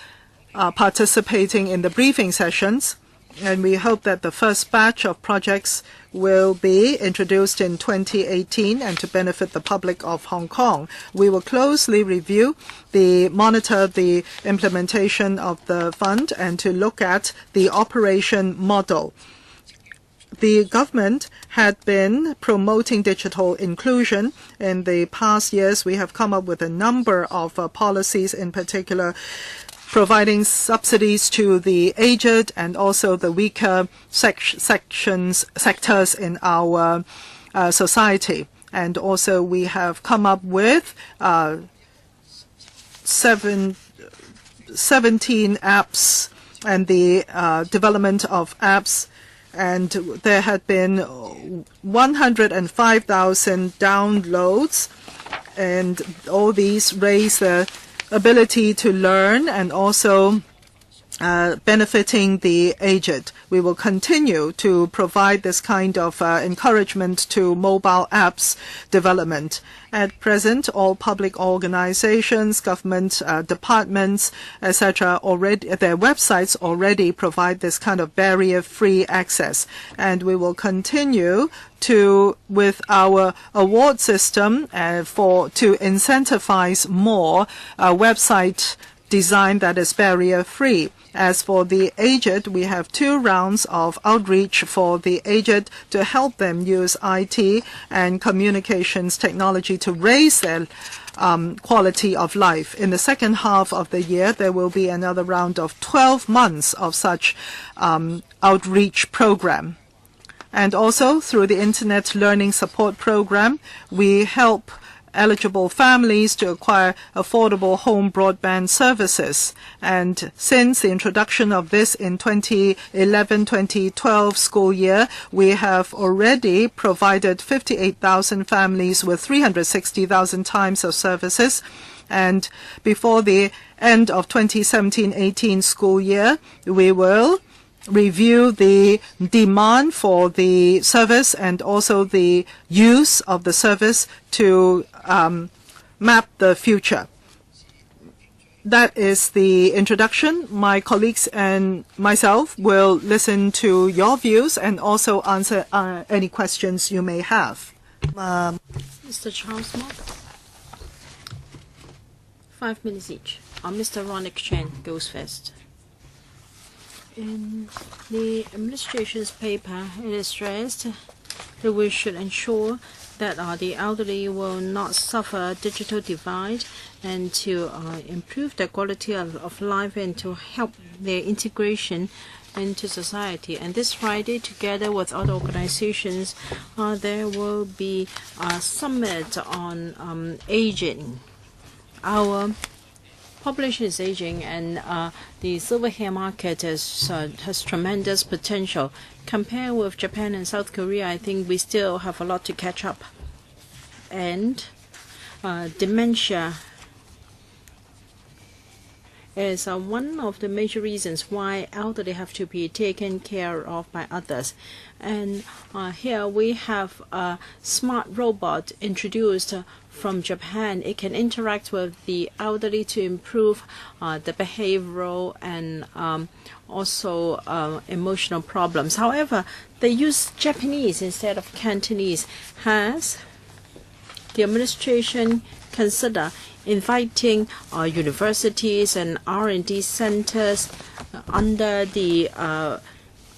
participating in the briefing sessions, and we hope that the first batch of projects will be introduced in 2018 and to benefit the public of Hong Kong. We will closely monitor the implementation of the fund and to look at the operation model. The government had been promoting digital inclusion. In the past years, we have come up with a number of policies, in particular providing subsidies to the aged and also the weaker sectors in our society. And also we have come up with 17 apps and the development of apps, and there had been 105,000 downloads, and all these raise the ability to learn and also benefiting the aged. We will continue to provide this kind of encouragement to mobile apps development. At present, all public organizations, government departments, etc., already their websites already provide this kind of barrier-free access, and we will continue with our award system to incentivize more website design that is barrier-free. As for the aged, we have 2 rounds of outreach for the aged to help them use IT and communications technology to raise their quality of life. In the second half of the year, there will be another round of 12 months of such outreach program. And also through the Internet Learning Support Program, we help eligible families to acquire affordable home broadband services. And since the introduction of this in 2011-2012 school year, we have already provided 58,000 families with 360,000 times of services. And before the end of 2017-18 school year, we will review the demand for the service and also the use of the service to map the future. That is the introduction. My colleagues and myself will listen to your views and also answer any questions you may have. Mr. Charles Mock, 5 minutes each. Mr. Ronick Chen goes first. In the administration's paper, it is stressed that we should ensure that the elderly will not suffer a digital divide and to improve their quality of life and to help their integration into society. And this Friday, together with other organizations, there will be a summit on aging. Our population is aging, and the silver hair market has tremendous potential. Compared with Japan and South Korea, I think we still have a lot to catch up. And dementia is one of the major reasons why elderly have to be taken care of by others. And here we have a smart robot introduced from Japan. It can interact with the elderly to improve the behavioral and also emotional problems. However, they use Japanese instead of Cantonese. Has the administration consider inviting universities and R&D centers under the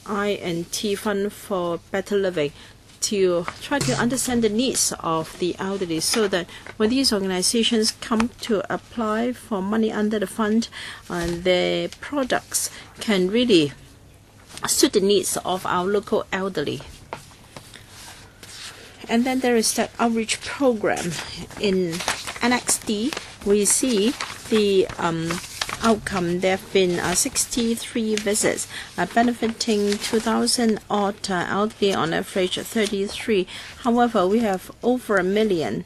I&T Fund for Better Living to try to understand the needs of the elderly, so that when these organizations come to apply for money under the fund, their products can really suit the needs of our local elderly. And then there is that outreach program. In Annex D, we see the outcome. There have been 63 visits, benefiting 2,000 odd elderly, on average 33. However, we have over 1 million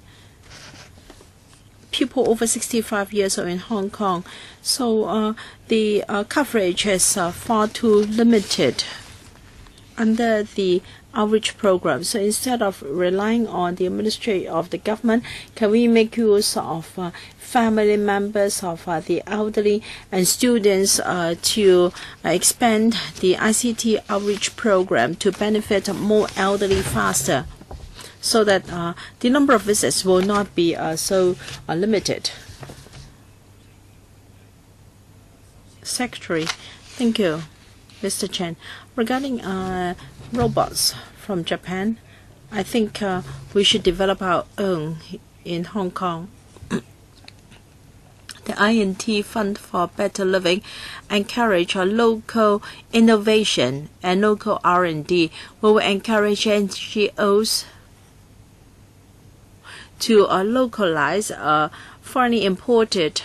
people over 65 years old in Hong Kong. So the coverage is far too limited under the outreach program. So instead of relying on the administration of the government, can we make use of family members of the elderly and students to expand the ICT outreach program to benefit more elderly faster, so that the number of visits will not be so limited? Secretary, thank you, Mr. Chen. Regarding robots from Japan, I think we should develop our own in Hong Kong. The I&T Fund for Better Living encourage local innovation and local R&D. We will encourage NGOs to localize foreign imported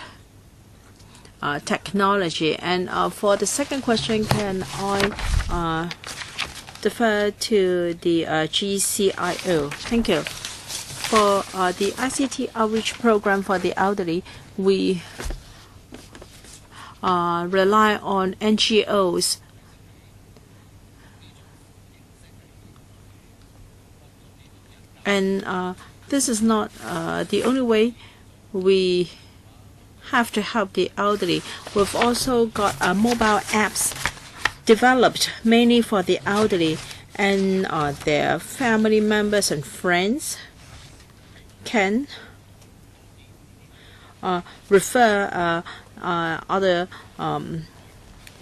technology. And for the second question, can I defer to the GCIO? Thank you. For the ICT outreach program for the elderly, we rely on NGOs. And this is not the only way we have to help the elderly. We've also got mobile apps developed mainly for the elderly, and their family members and friends can refer other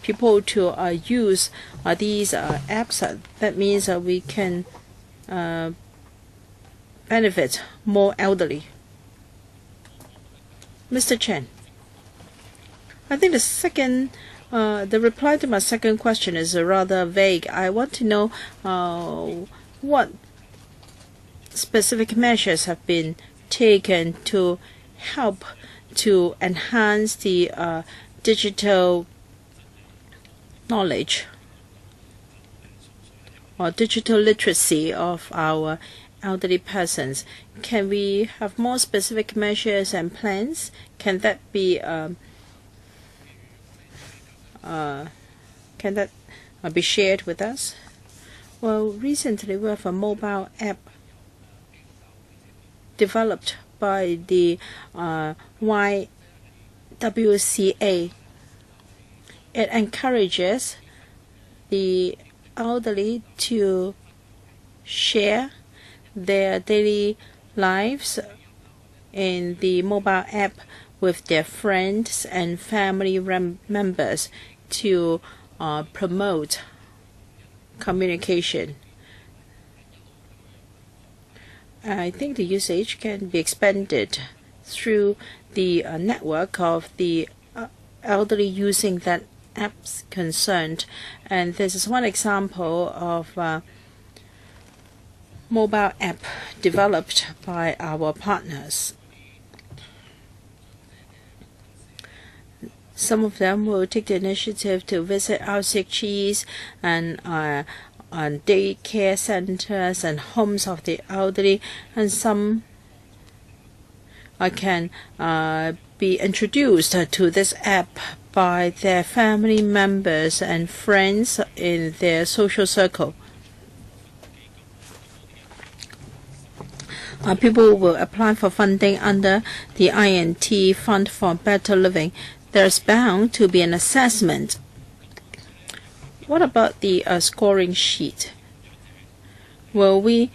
people to use these apps. That means we can benefit more elderly. Mr. Chen, I think the second The reply to my second question is rather vague. I want to know what specific measures have been taken to help to enhance the digital knowledge or digital literacy of our elderly persons. Can we have more specific measures and plans? Can that be shared with us? Well, recently we have a mobile app developed by the YWCA. It encourages the elderly to share their daily lives in the mobile app with their friends and family members to promote communication. I think the usage can be expanded through the network of the elderly using that apps concerned. And this is one example of mobile app developed by our partners. Some of them will take the initiative to visit RCHs and daycare centers and homes of the elderly, and some can be introduced to this app by their family members and friends in their social circle. People will apply for funding under the INT Fund for Better Living. There's bound to be an assessment. What about the scoring sheet? Will we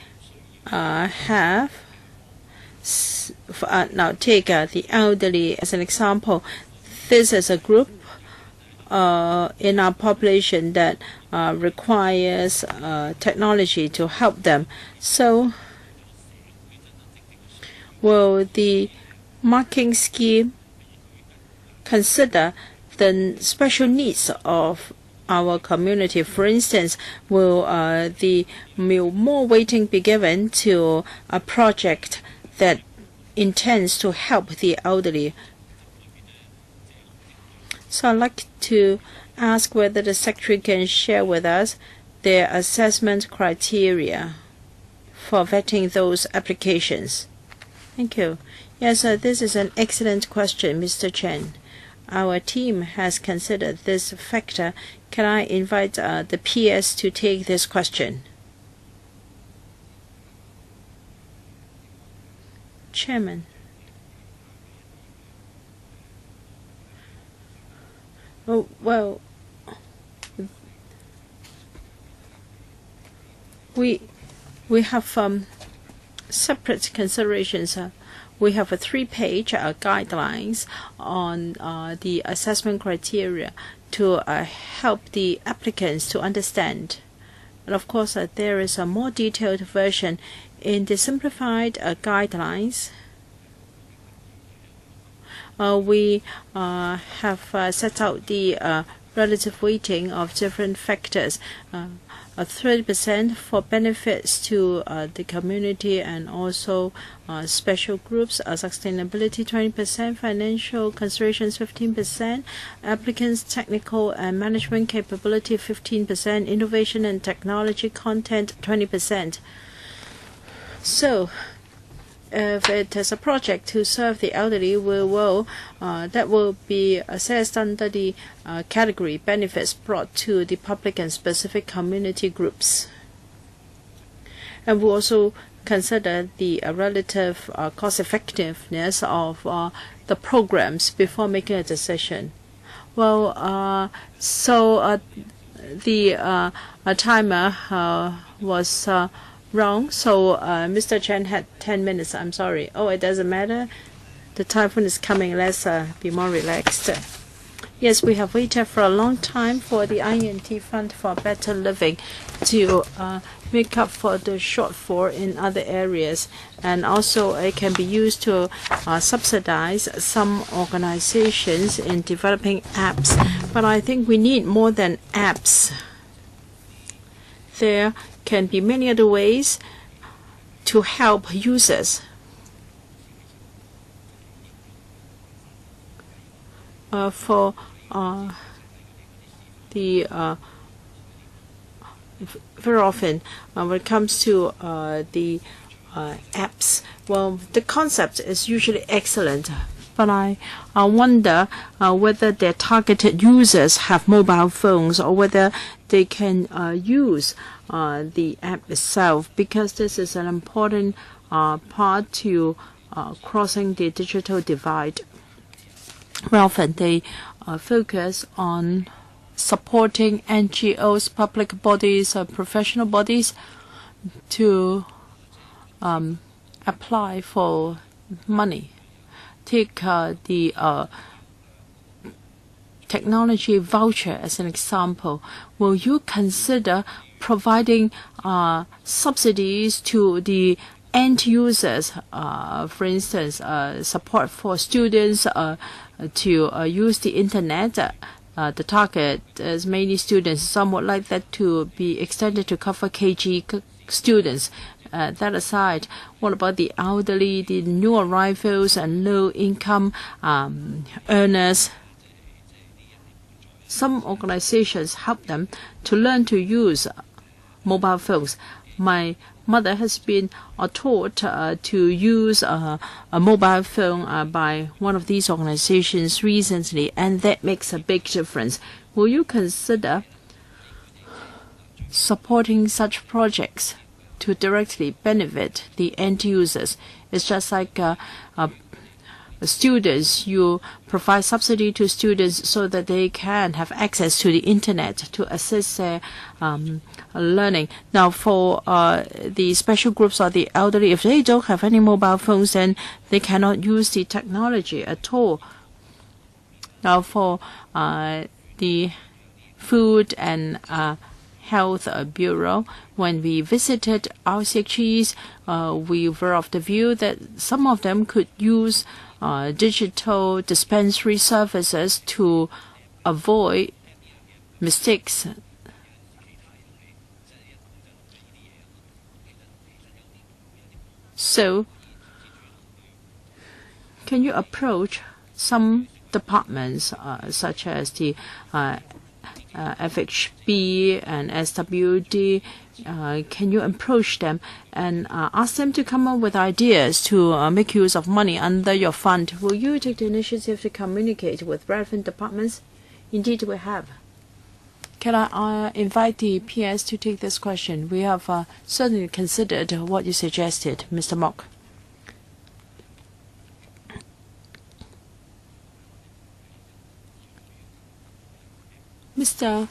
have now take the elderly as an example? This is a group in our population that requires technology to help them. So will the marking scheme consider the special needs of our community? For instance, will more weighting be given to a project that intends to help the elderly? So I'd like to ask whether the Secretary can share with us their assessment criteria for vetting those applications. Thank you. Yes, this is an excellent question, Mr. Chen. Our team has considered this factor. Can I invite the PS to take this question? Chairman. Oh, well, we have separate considerations. We have a 3-page guidelines on the assessment criteria to help the applicants to understand. And of course, there is a more detailed version in the simplified guidelines. We have set out the relative weighting of different factors. 30% for benefits to the community and also special groups, sustainability 20%, financial considerations 15%, applicants' technical and management capability 15%, innovation and technology content 20%. So if it is a project to serve the elderly, that will be assessed under the category benefits brought to the public and specific community groups. And we'll also consider the relative cost effectiveness of the programs before making a decision. Well, the timer was wrong, so Mr. Chen had 10 minutes. I'm sorry. Oh, it doesn't matter. The typhoon is coming. Let's be more relaxed. Yes, we have waited for a long time for the INT Fund for Better Living to make up for the shortfall in other areas. And also it can be used to subsidize some organizations in developing apps. But I think we need more than apps. There can be many other ways to help users. Very often when it comes to the apps, well, the concept is usually excellent, but I wonder whether their targeted users have mobile phones or whether they can use the app itself, because this is an important part to crossing the digital divide. Very often they focus on supporting NGOs, public bodies, professional bodies to apply for money. Take the technology voucher as an example. Will you consider providing subsidies to the end users, for instance, support for students to use the internet? The target is mainly students. Some would like that to be extended to cover KG students. That aside, what about the elderly, the new arrivals, and low-income earners? Some organizations help them to learn to use mobile phones. My mother has been taught to use a mobile phone by one of these organizations recently, and that makes a big difference. Will you consider supporting such projects to directly benefit the end users? It's just like students. You provide subsidy to students so that they can have access to the internet to assist their learning. Now, for the special groups or the elderly, if they don't have any mobile phones, then they cannot use the technology at all. Now, for the Food and Health Bureau, when we visited RCHEs, we were of the view that some of them could use digital dispensary services to avoid mistakes. So, can you approach some departments such as the FHB and SWD? Can you approach them and ask them to come up with ideas to make use of money under your fund? Will you take the initiative to communicate with relevant departments? Indeed, we have. Can I invite the PS to take this question? We have certainly considered what you suggested, Mr. Mock. Mr.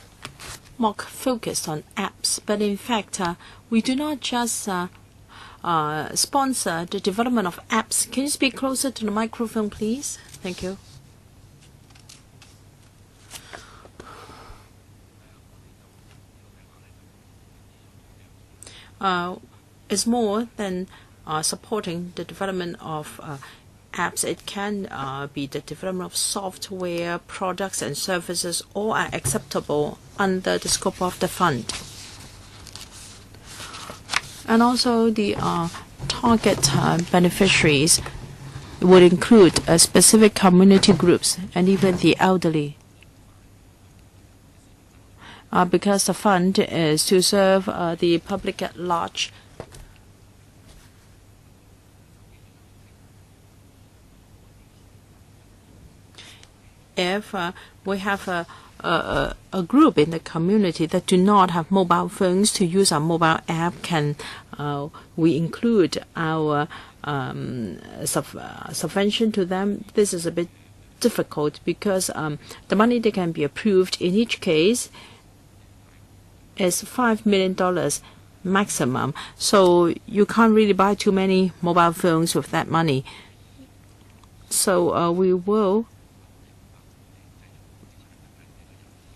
Mock focused on apps, but in fact, we do not just sponsor the development of apps. Can you speak closer to the microphone, please? Thank you. It's more than supporting the development of apps. It can be the development of software, products, and services. All are acceptable under the scope of the fund. And also the target beneficiaries would include specific community groups and even the elderly. Because the fund is to serve the public at large. If we have a group in the community that do not have mobile phones to use our mobile app, can we include our subvention to them? This is a bit difficult because the money that can be approved in each case is $5 million maximum. So you can't really buy too many mobile phones with that money. So we will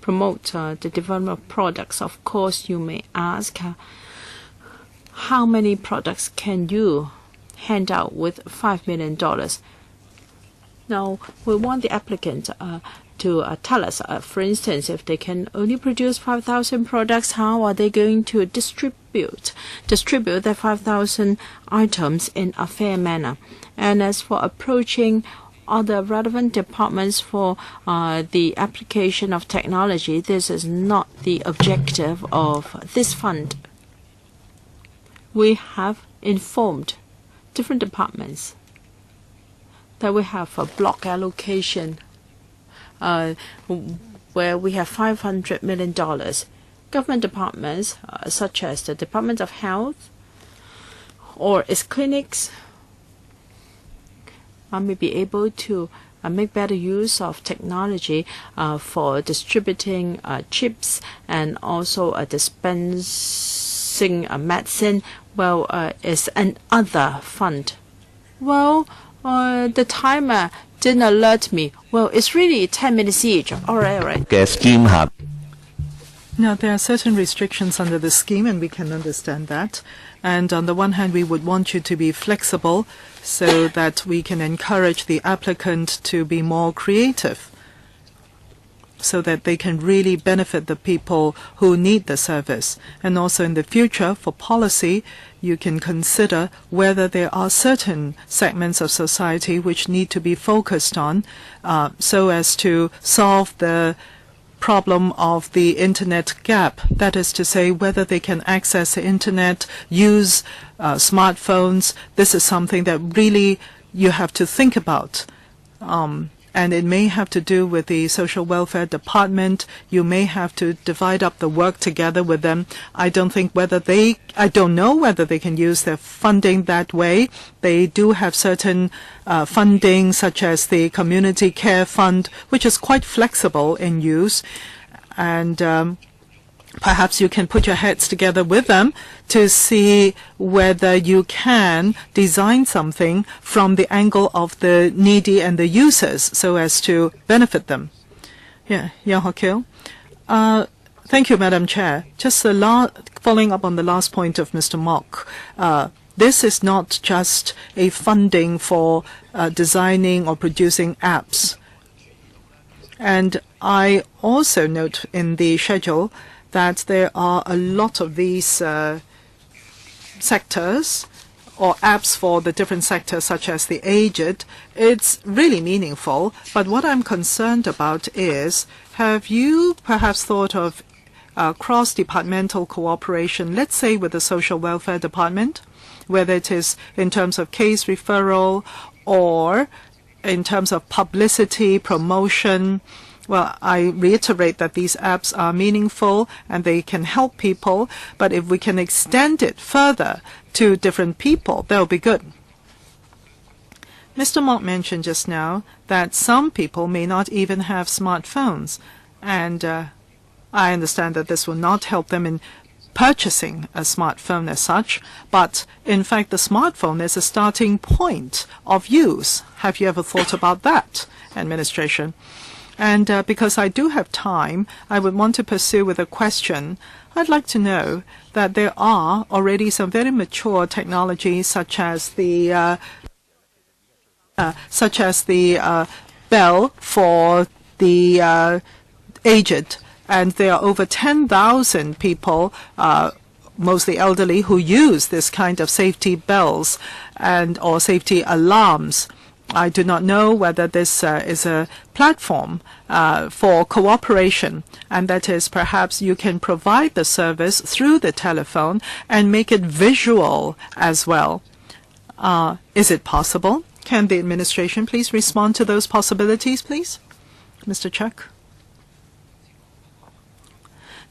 promote the development of products. Of course, you may ask, how many products can you hand out with $5 million? Now, we want the applicant to tell us, for instance, if they can only produce 5,000 products, how are they going to distribute their 5,000 items in a fair manner? And as for approaching other relevant departments for the application of technology, this is not the objective of this fund. We have informed different departments that we have a block allocation where we have $500 million. Government departments such as the Department of Health or its clinics may be able to make better use of technology for distributing chips and also dispensing medicine. Well, it's another fund. Well, the timer didn't alert me. Well, it's really 10 minutes each. All right. Now, there are certain restrictions under the scheme, and we can understand that. And on the one hand, we would want you to be flexible so that we can encourage the applicant to be more creative, so that they can really benefit the people who need the service. And also in the future, for policy, you can consider whether there are certain segments of society which need to be focused on so as to solve the problem of the internet gap. That is to say, whether they can access the internet, use smartphones. This is something that really you have to think about. And it may have to do with the social welfare department. You may have to divide up the work together with them. I don't know whether they can use their funding that way. They do have certain funding, such as the Community Care Fund, which is quite flexible in use. And perhaps you can put your heads together with them to see whether you can design something from the angle of the needy and the users so as to benefit them. Yeah, Yang Hok-kil. Thank you, Madam Chair. Just following up on the last point of Mr. Mok, this is not just a funding for designing or producing apps. And I also note in the schedule that there are a lot of these sectors or apps for the different sectors, such as the aged. It's really meaningful. But what I'm concerned about is, have you perhaps thought of cross-departmental cooperation, let's say with the social welfare department, whether it is in terms of case referral or in terms of publicity, promotion? Well, I reiterate that these apps are meaningful and they can help people, but if we can extend it further to different people, that will be good. Mr. Mok mentioned just now that some people may not even have smartphones, and I understand that this will not help them in purchasing a smartphone as such, but in fact the smartphone is a starting point of use. Have you ever thought about that, administration? And because I do have time, I would want to pursue with a question. I'd like to know that there are already some very mature technologies, such as the bell for the aged, and there are over 10,000 people, mostly elderly, who use this kind of safety bells or safety alarms. I do not know whether this is a platform for cooperation, and that is perhaps you can provide the service through the telephone and make it visual as well. Is it possible? Can the administration please respond to those possibilities, please? Mr. Chuck.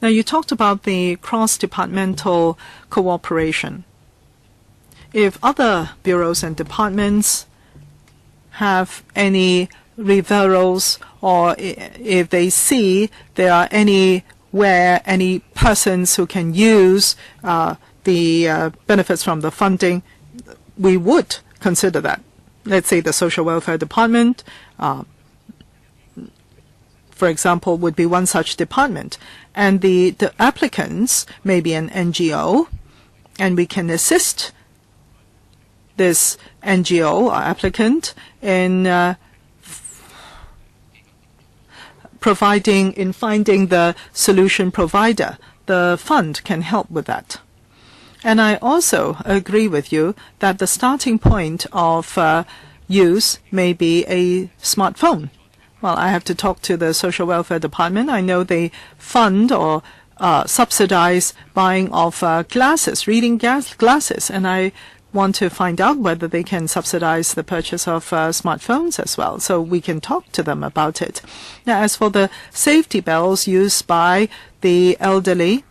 Now, you talked about the cross-departmental cooperation. If other bureaus and departments have any referrals, or if they see there are any persons who can use the benefits from the funding, we would consider that. Let's say the social welfare department, for for example, would be one such department. And the applicants may be an NGO, and we can assist this NGO or applicant in finding the solution provider. The fund can help with that. And I also agree with you that the starting point of use may be a smartphone. Well, I have to talk to the Social Welfare Department. I know they fund or subsidize buying of glasses, reading glasses, and I want to find out whether they can subsidize the purchase of smartphones as well, so we can talk to them about it. Now, as for the safety belts used by the elderly,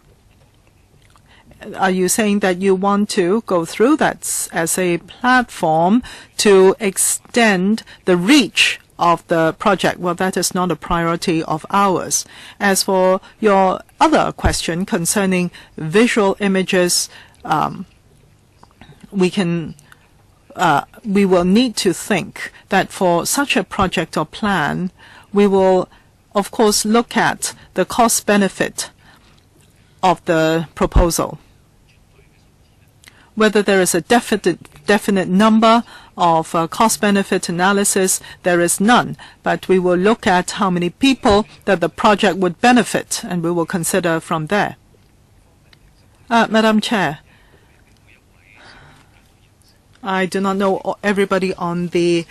are you saying that you want to go through that as a platform to extend the reach of the project? Well, that is not a priority of ours. As for your other question concerning visual images, we will need to think that for such a project or plan, we will, of course, look at the cost-benefit of the proposal. Whether there is a definite number of cost-benefit analysis, there is none. But we will look at how many people that the project would benefit, and we will consider from there. Madam Chair, I do not know everybody on the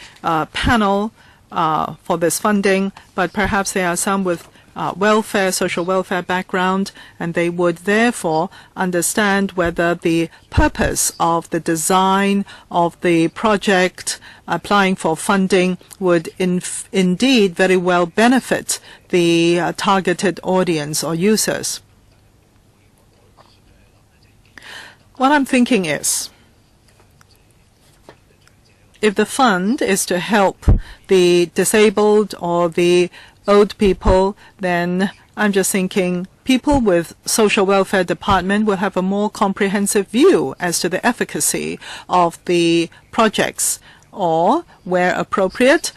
panel for this funding, but perhaps there are some with social welfare background, and they would therefore understand whether the purpose of the design of the project applying for funding would indeed very well benefit the targeted audience or users. What I'm thinking is, if the fund is to help the disabled or the old people, then I'm just thinking people with social welfare department will have a more comprehensive view as to the efficacy of the projects, or where appropriate,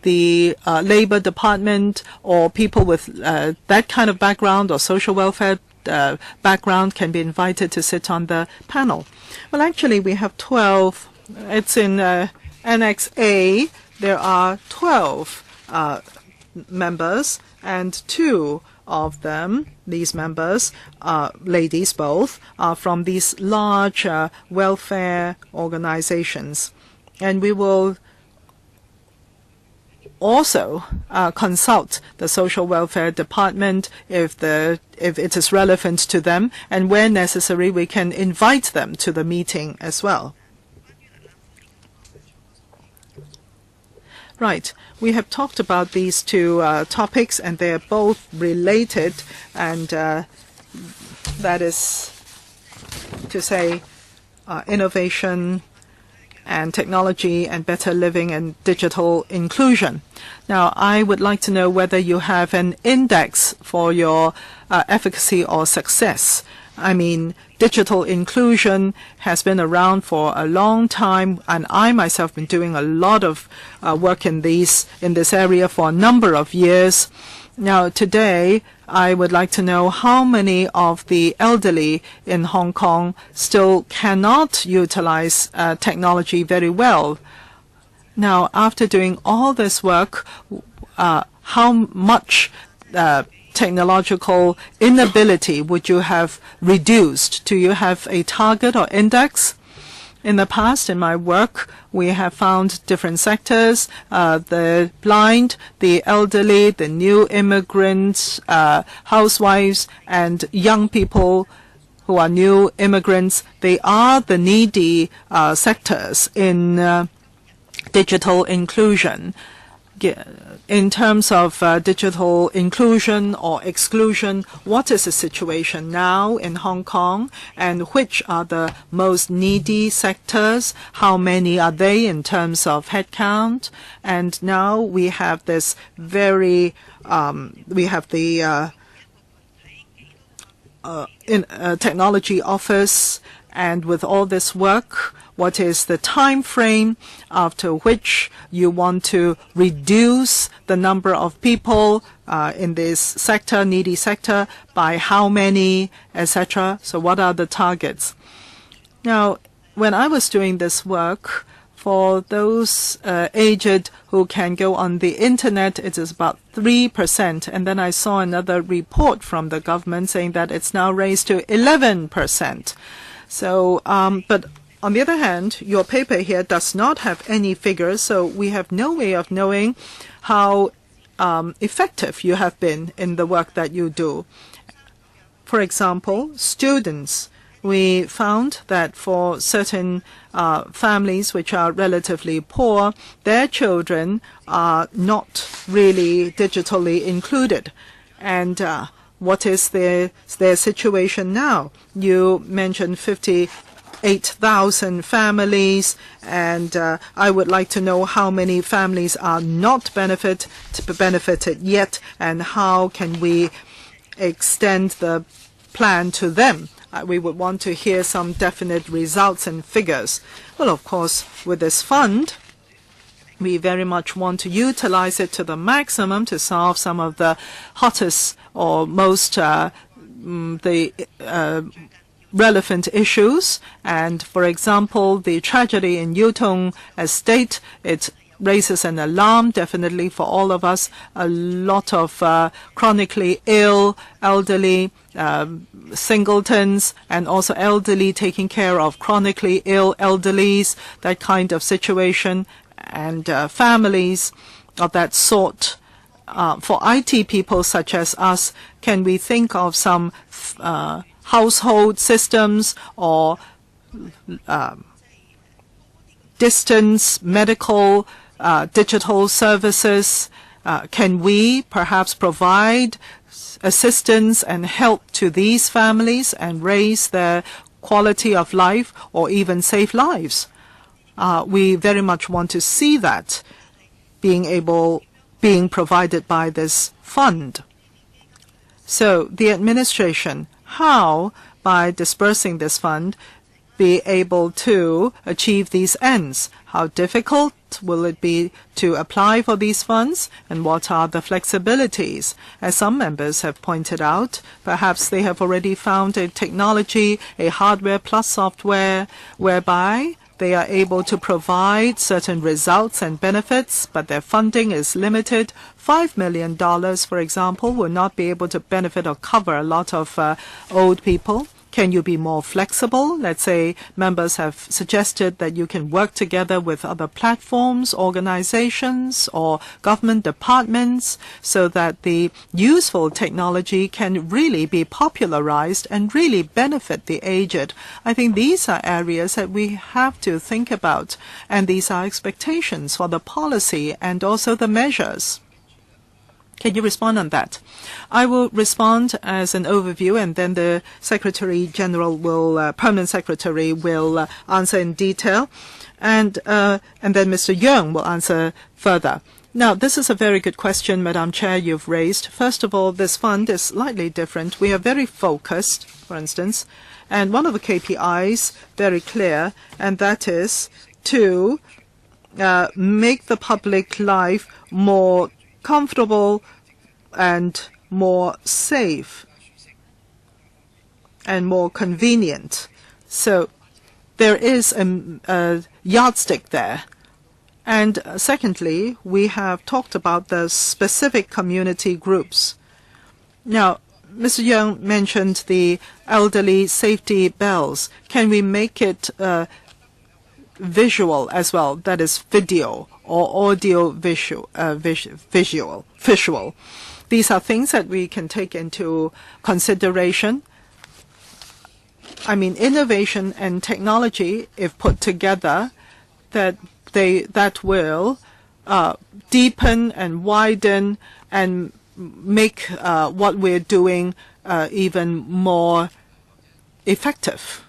the labor department or people with that kind of background or social welfare background can be invited to sit on the panel. Well, actually, we have 12. It's in Annex A. There are 12 members, and 2 of them, these members, ladies both, are from these large welfare organizations. And we will also consult the social welfare department if it is relevant to them, and where necessary we can invite them to the meeting as well. Right. We have talked about these 2 topics, and they are both related, and that is to say innovation and technology and better living and digital inclusion. Now, I would like to know whether you have an index for your efficacy or success. I mean, digital inclusion has been around for a long time, and I myself have been doing a lot of work in this area for a number of years. Now, today, I would like to know how many of the elderly in Hong Kong still cannot utilize technology very well. Now, after doing all this work, how much technological inability would you have reduced? Do you have a target or index? In the past, in my work, we have found different sectors, the blind, the elderly, the new immigrants, housewives, and young people who are new immigrants. They are the needy sectors in digital inclusion. In terms of digital inclusion or exclusion, what is the situation now in Hong Kong, and which are the most needy sectors? How many are they in terms of headcount? And now we have this we have the technology office, And with all this work, what is the time frame after which you want to reduce the number of people in this sector, needy sector, by how many, etc.? So what are the targets? Now, when I was doing this work, for those aged who can go on the internet, it is about 3%. And then I saw another report from the government saying that it's now raised to 11%. So, but on the other hand, your paper here does not have any figures, so we have no way of knowing how effective you have been in the work that you do. For example, students. We found that for certain families which are relatively poor, their children are not really digitally included. And what is their situation now? You mentioned 58,000 families, and I would like to know how many families are not benefited yet, and how can we extend the plan to them. We would want to hear some definite results and figures. Well, of course, with this fund, we very much want to utilize it to the maximum to solve some of the hottest or most relevant issues. And for example, the tragedy in Yutong Estate, it raises an alarm definitely for all of us. A lot of chronically ill, elderly, singletons, and also elderly taking care of chronically ill elderlies, that kind of situation, and families of that sort. For IT people such as us, can we think of some household systems or distance medical digital services? Can we perhaps provide assistance and help to these families and raise their quality of life or even save lives? We very much want to see that being provided by this fund. So the administration, how by dispersing this fund be able to achieve these ends? How difficult will it be to apply for these funds, and what are the flexibilities? As some members have pointed out, perhaps they have already found a technology, a hardware plus software, whereby they are able to provide certain results and benefits, but their funding is limited. $5 million, for example, will not be able to benefit or cover a lot of old people. Can you be more flexible? Let's say members have suggested that you can work together with other platforms, organizations, or government departments so that the useful technology can really be popularized and really benefit the aged. I think these are areas that we have to think about, and these are expectations for the policy and also the measures. Can you respond on that? I will respond as an overview, and then the Secretary General will, Permanent Secretary will answer in detail, and then Mr. Yeung will answer further. Now, this is a very good question, Madam Chair, you've raised. First of all, this fund is slightly different. We are very focused, for instance, and one of the KPIs very clear, and that is to make the public life more comfortable and more safe and more convenient. So there is a yardstick there. And secondly, we have talked about the specific community groups. Now, Mr. Yeung mentioned the elderly safety bells. Can we make it visual as well, that is video or audio visual. These are things that we can take into consideration. I mean, innovation and technology, if put together, that will deepen and widen and make what we're doing even more effective.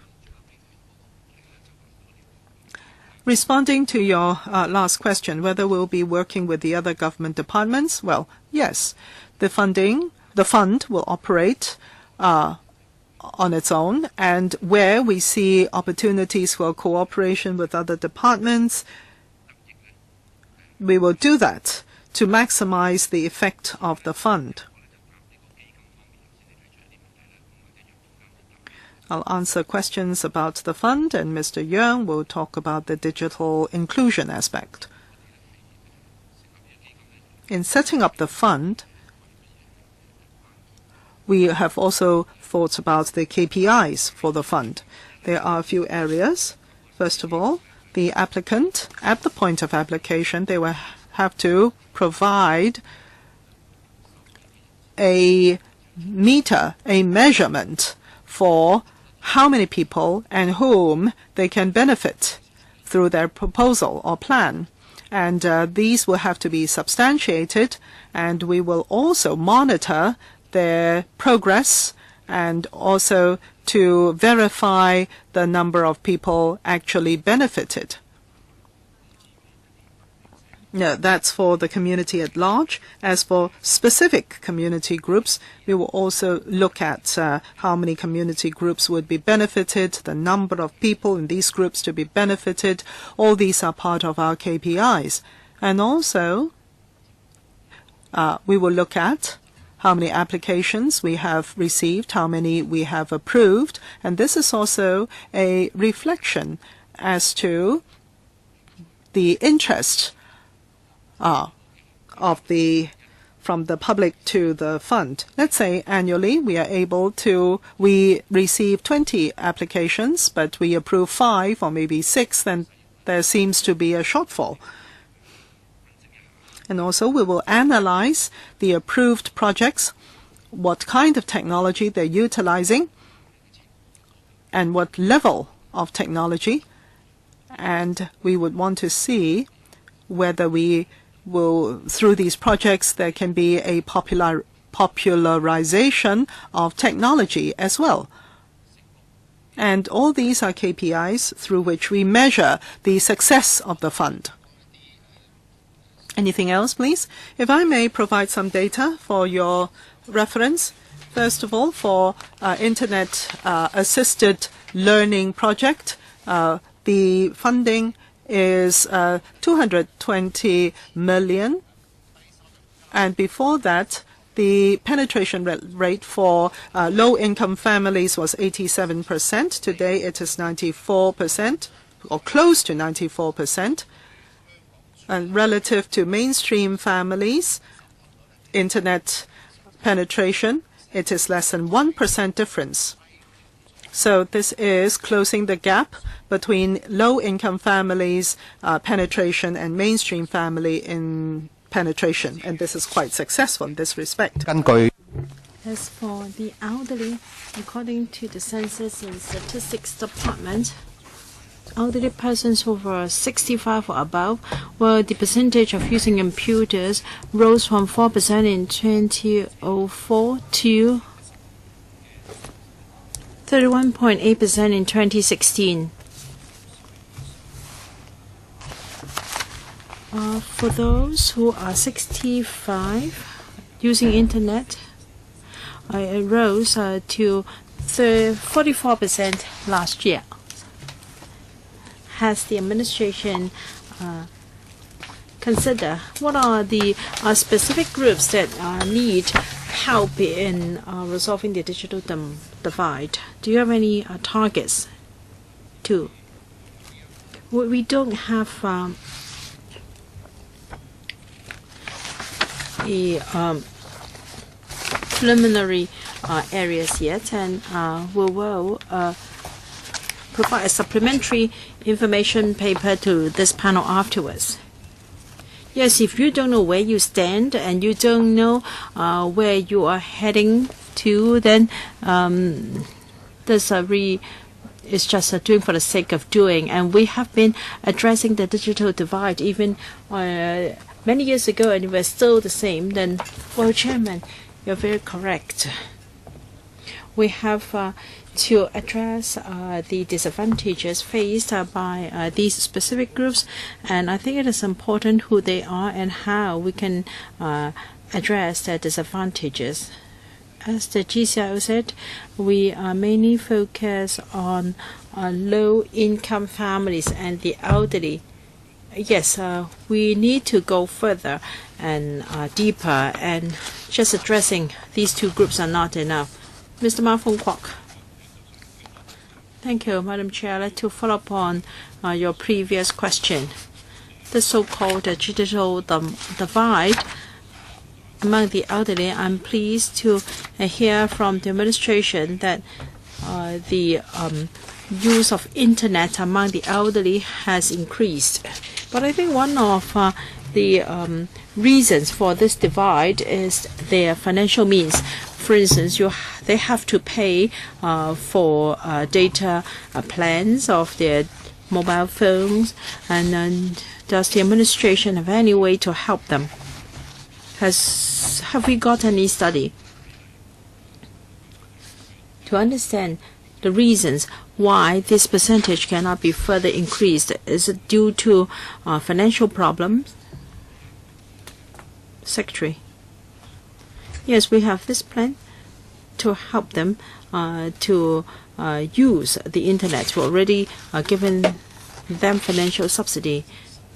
Responding to your last question, whether we'll be working with the other government departments, well, yes. The fund will operate on its own, and where we see opportunities for cooperation with other departments, we will do that to maximize the effect of the fund. I'll answer questions about the fund, and Mr. Yeung will talk about the digital inclusion aspect. In setting up the fund, we have also thought about the KPIs for the fund. There are a few areas. First of all, the applicant, at the point of application, they will have to provide a meter, a measurement for how many people and whom they can benefit through their proposal or plan. And these will have to be substantiated, and we will also monitor their progress and also to verify the number of people actually benefited. Yeah, that's for the community at large. As for specific community groups, we will also look at how many community groups would be benefited, the number of people in these groups to be benefited. All these are part of our KPIs. And also, we will look at how many applications we have received, how many we have approved. And this is also a reflection as to the interest from the public to the fund. Let's say annually we receive 20 applications, but we approve 5 or maybe 6, then there seems to be a shortfall. And also we will analyze the approved projects, what kind of technology they're utilizing, and what level of technology. And we would want to see whether we will, through these projects, there can be a popularization of technology as well. And all these are KPIs through which we measure the success of the fund. Anything else, please? If I may provide some data for your reference. First of all, for Internet-assisted learning project, the funding is 220 million. And before that, the penetration rate for low-income families was 87%. Today, it is 94%, or close to 94%. And relative to mainstream families, Internet penetration, it is less than 1% difference. So this is closing the gap between low-income families' penetration and mainstream family in penetration, and this is quite successful in this respect. As for the elderly, according to the Census and Statistics Department, elderly persons over 65 or above, well, the percentage of using computers rose from 4% in 2004 to 31.8% in 2016. For those who are 65 using Internet, it rose to 44% last year. Has the administration consider what are the specific groups that need help in resolving the digital divide? Do you have any targets too? We don't have the preliminary areas yet, and we will provide a supplementary information paper to this panel afterwards. Yes, if you don't know where you stand and you don't know where you are heading to, then this is just doing for the sake of doing. And we have been addressing the digital divide even many years ago, and we're still the same. Then, well, Chairman, you're very correct. We have to address the disadvantages faced by these specific groups, and I think it is important who they are and how we can address their disadvantages. As the GCIO said, we mainly focus on low-income families and the elderly. Yes, we need to go further and deeper, and just addressing these two groups are not enough. Mr. Ma Fung Kwok. Thank you, Madam Chair. I'd like to follow up on your previous question. The so-called digital divide among the elderly. I'm pleased to hear from the administration that the use of internet among the elderly has increased. But I think one of the reasons for this divide is their financial means. For instance, they have to pay for data plans of their mobile phones, and does the administration have any way to help them? Have we got any study to understand the reasons why this percentage cannot be further increased? Is it due to financial problems? Secretary. Yes, we have this plan to help them to use the internet. We're already given them financial subsidy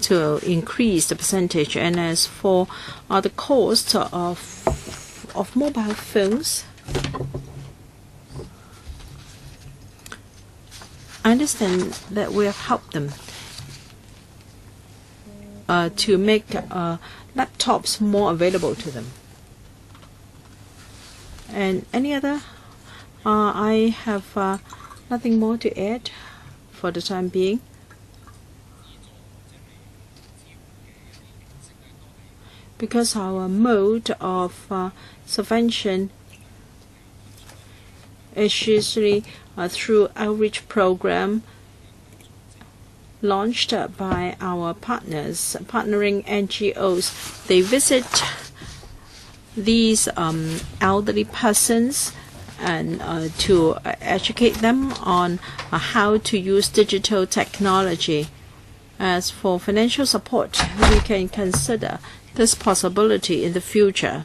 to increase the percentage. And as for the cost of mobile phones, I understand that we have helped them to make laptops more available to them. And any other? I have nothing more to add for the time being. Because our mode of subvention is usually through outreach program launched by our partnering NGOs. They visit these elderly persons and to educate them on how to use digital technology. As for financial support, we can consider this possibility in the future.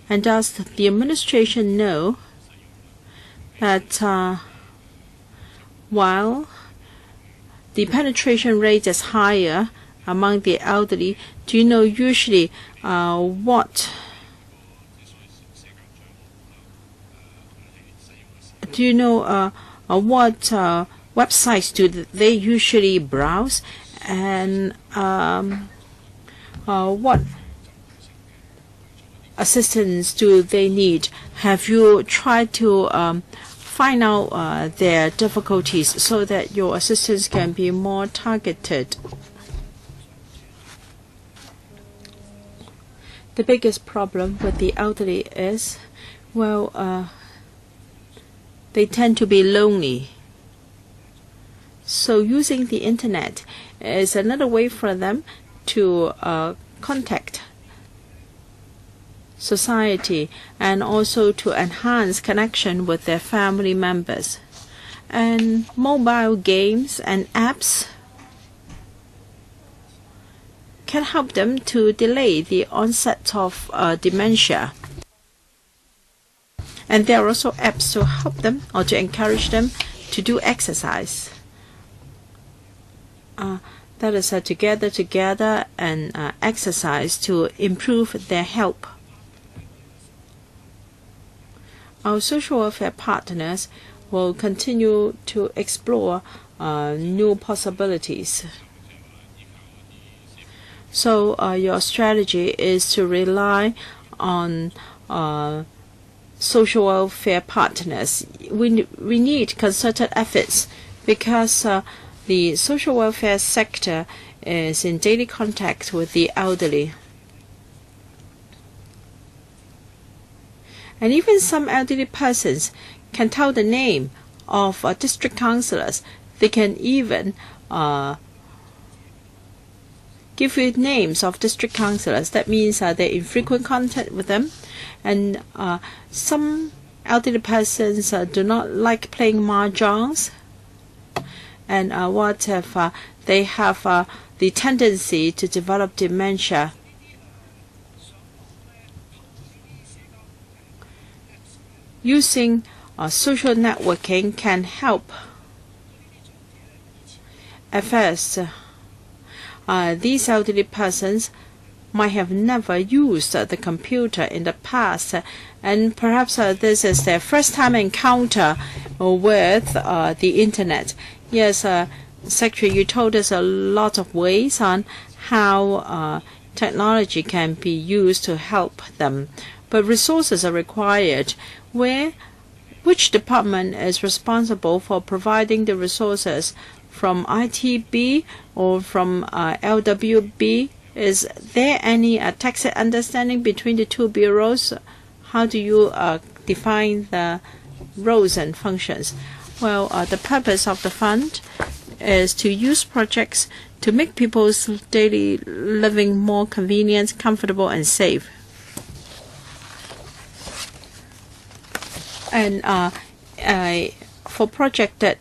And does the administration know that while the penetration rate is higher among the elderly, do you know usually what websites do they usually browse, and what assistance do they need? Have you tried to find out their difficulties so that your assistance can be more targeted? The biggest problem with the elderly is, well, they tend to be lonely. So using the internet is another way for them to contact society and also to enhance connection with their family members. And mobile games and apps can help them to delay the onset of dementia. And there are also apps to help them or to encourage them to do exercise. That is together and exercise to improve their health. Our social welfare partners will continue to explore new possibilities. So your strategy is to rely on social welfare partners. We need concerted efforts because the social welfare sector is in daily contact with the elderly. And even some elderly persons can tell the name of district councillors. They can even give you names of district councillors. That means they're in frequent contact with them. And some elderly persons do not like playing mahjongs. And what if they have the tendency to develop dementia? using social networking can help. At first, these elderly persons might have never used the computer in the past, and perhaps this is their first time encounter with the internet. Yes, Secretary, you told us a lot of ways on how technology can be used to help them, but resources are required. Which department is responsible for providing the resources? From ITB or from LWB? Is there any tacit understanding between the two bureaus? How do you define the roles and functions? Well, the purpose of the fund is to use projects to make people's daily living more convenient, comfortable, and safe. And for projects that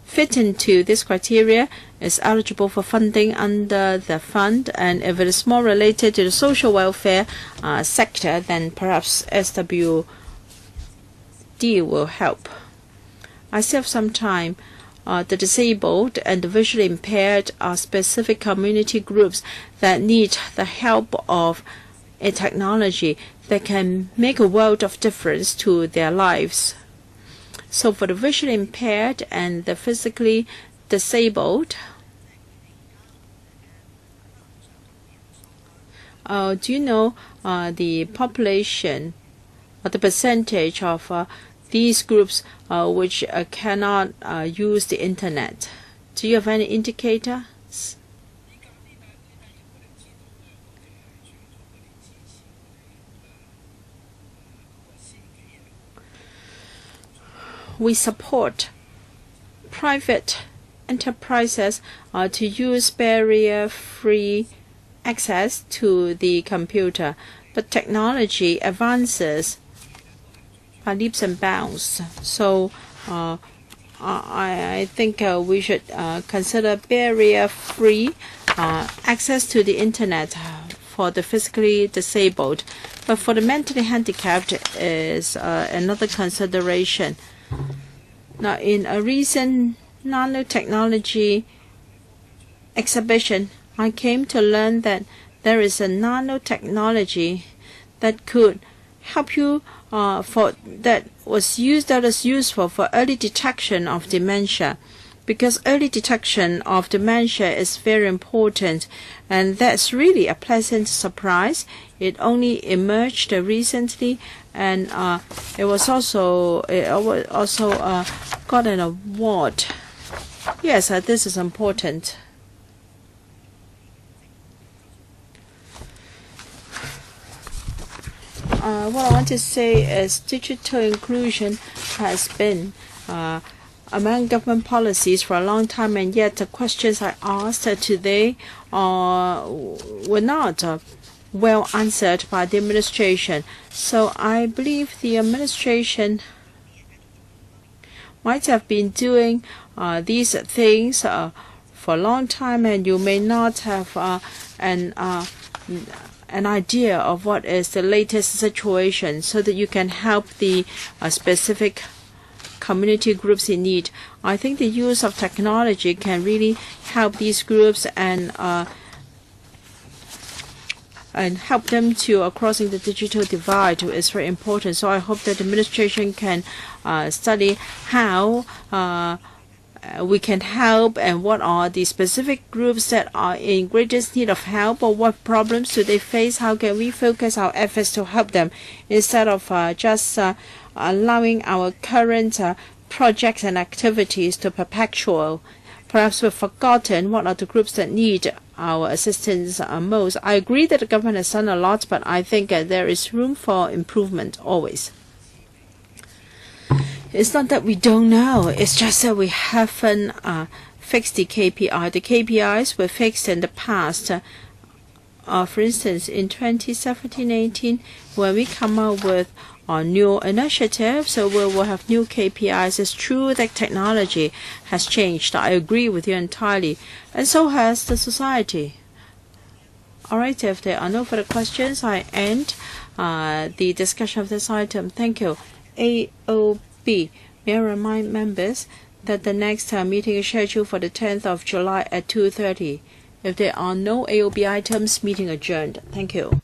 fit into this criteria is eligible for funding under the fund, and if it is more related to the social welfare sector, then perhaps SWD will help. I still have some time. The disabled and the visually impaired are specific community groups that need the help of a technology that can make a world of difference to their lives. So for the visually impaired and the physically disabled, do you know the population or the percentage of these groups which cannot use the internet? Do you have any indicators? We support private enterprises to use barrier-free access to the computer, but technology advances by leaps and bounds. So I think we should consider barrier-free access to the internet for the physically disabled, but for the mentally handicapped is another consideration. Now, in a recent nanotechnology exhibition, I came to learn that there is a nanotechnology that could help you that is useful for early detection of dementia, because early detection of dementia is very important, and that's really a pleasant surprise. It only emerged recently, and it also got an award. Yes, this is important. What I want to say is digital inclusion has been among government policies for a long time, and yet the questions I asked today were not well answered by the administration. So I believe the administration might have been doing these things for a long time, and you may not have an idea of what is the latest situation, so that you can help the specific community groups in need. I think the use of technology can really help these groups and help them to crossing the digital divide is very important. So I hope that the administration can study how we can help, and what are the specific groups that are in greatest need of help, or what problems do they face. How can we focus our efforts to help them instead of just allowing our current projects and activities to perpetuate. Perhaps we've forgotten what are the groups that need our assistance most. I agree that the government has done a lot, but I think there is room for improvement always. It's not that we don't know, it's just that we haven't fixed the KPI. The KPIs were fixed in the past. For instance, in 2017-18, when we come out with new initiatives, so we will have new KPIs. It's true that technology has changed. I agree with you entirely. And so has the society. All right, if there are no further questions, I end the discussion of this item. Thank you. AOB. May I remind members that the next meeting is scheduled for the 10th of July at 2:30. If there are no AOB items, meeting adjourned. Thank you.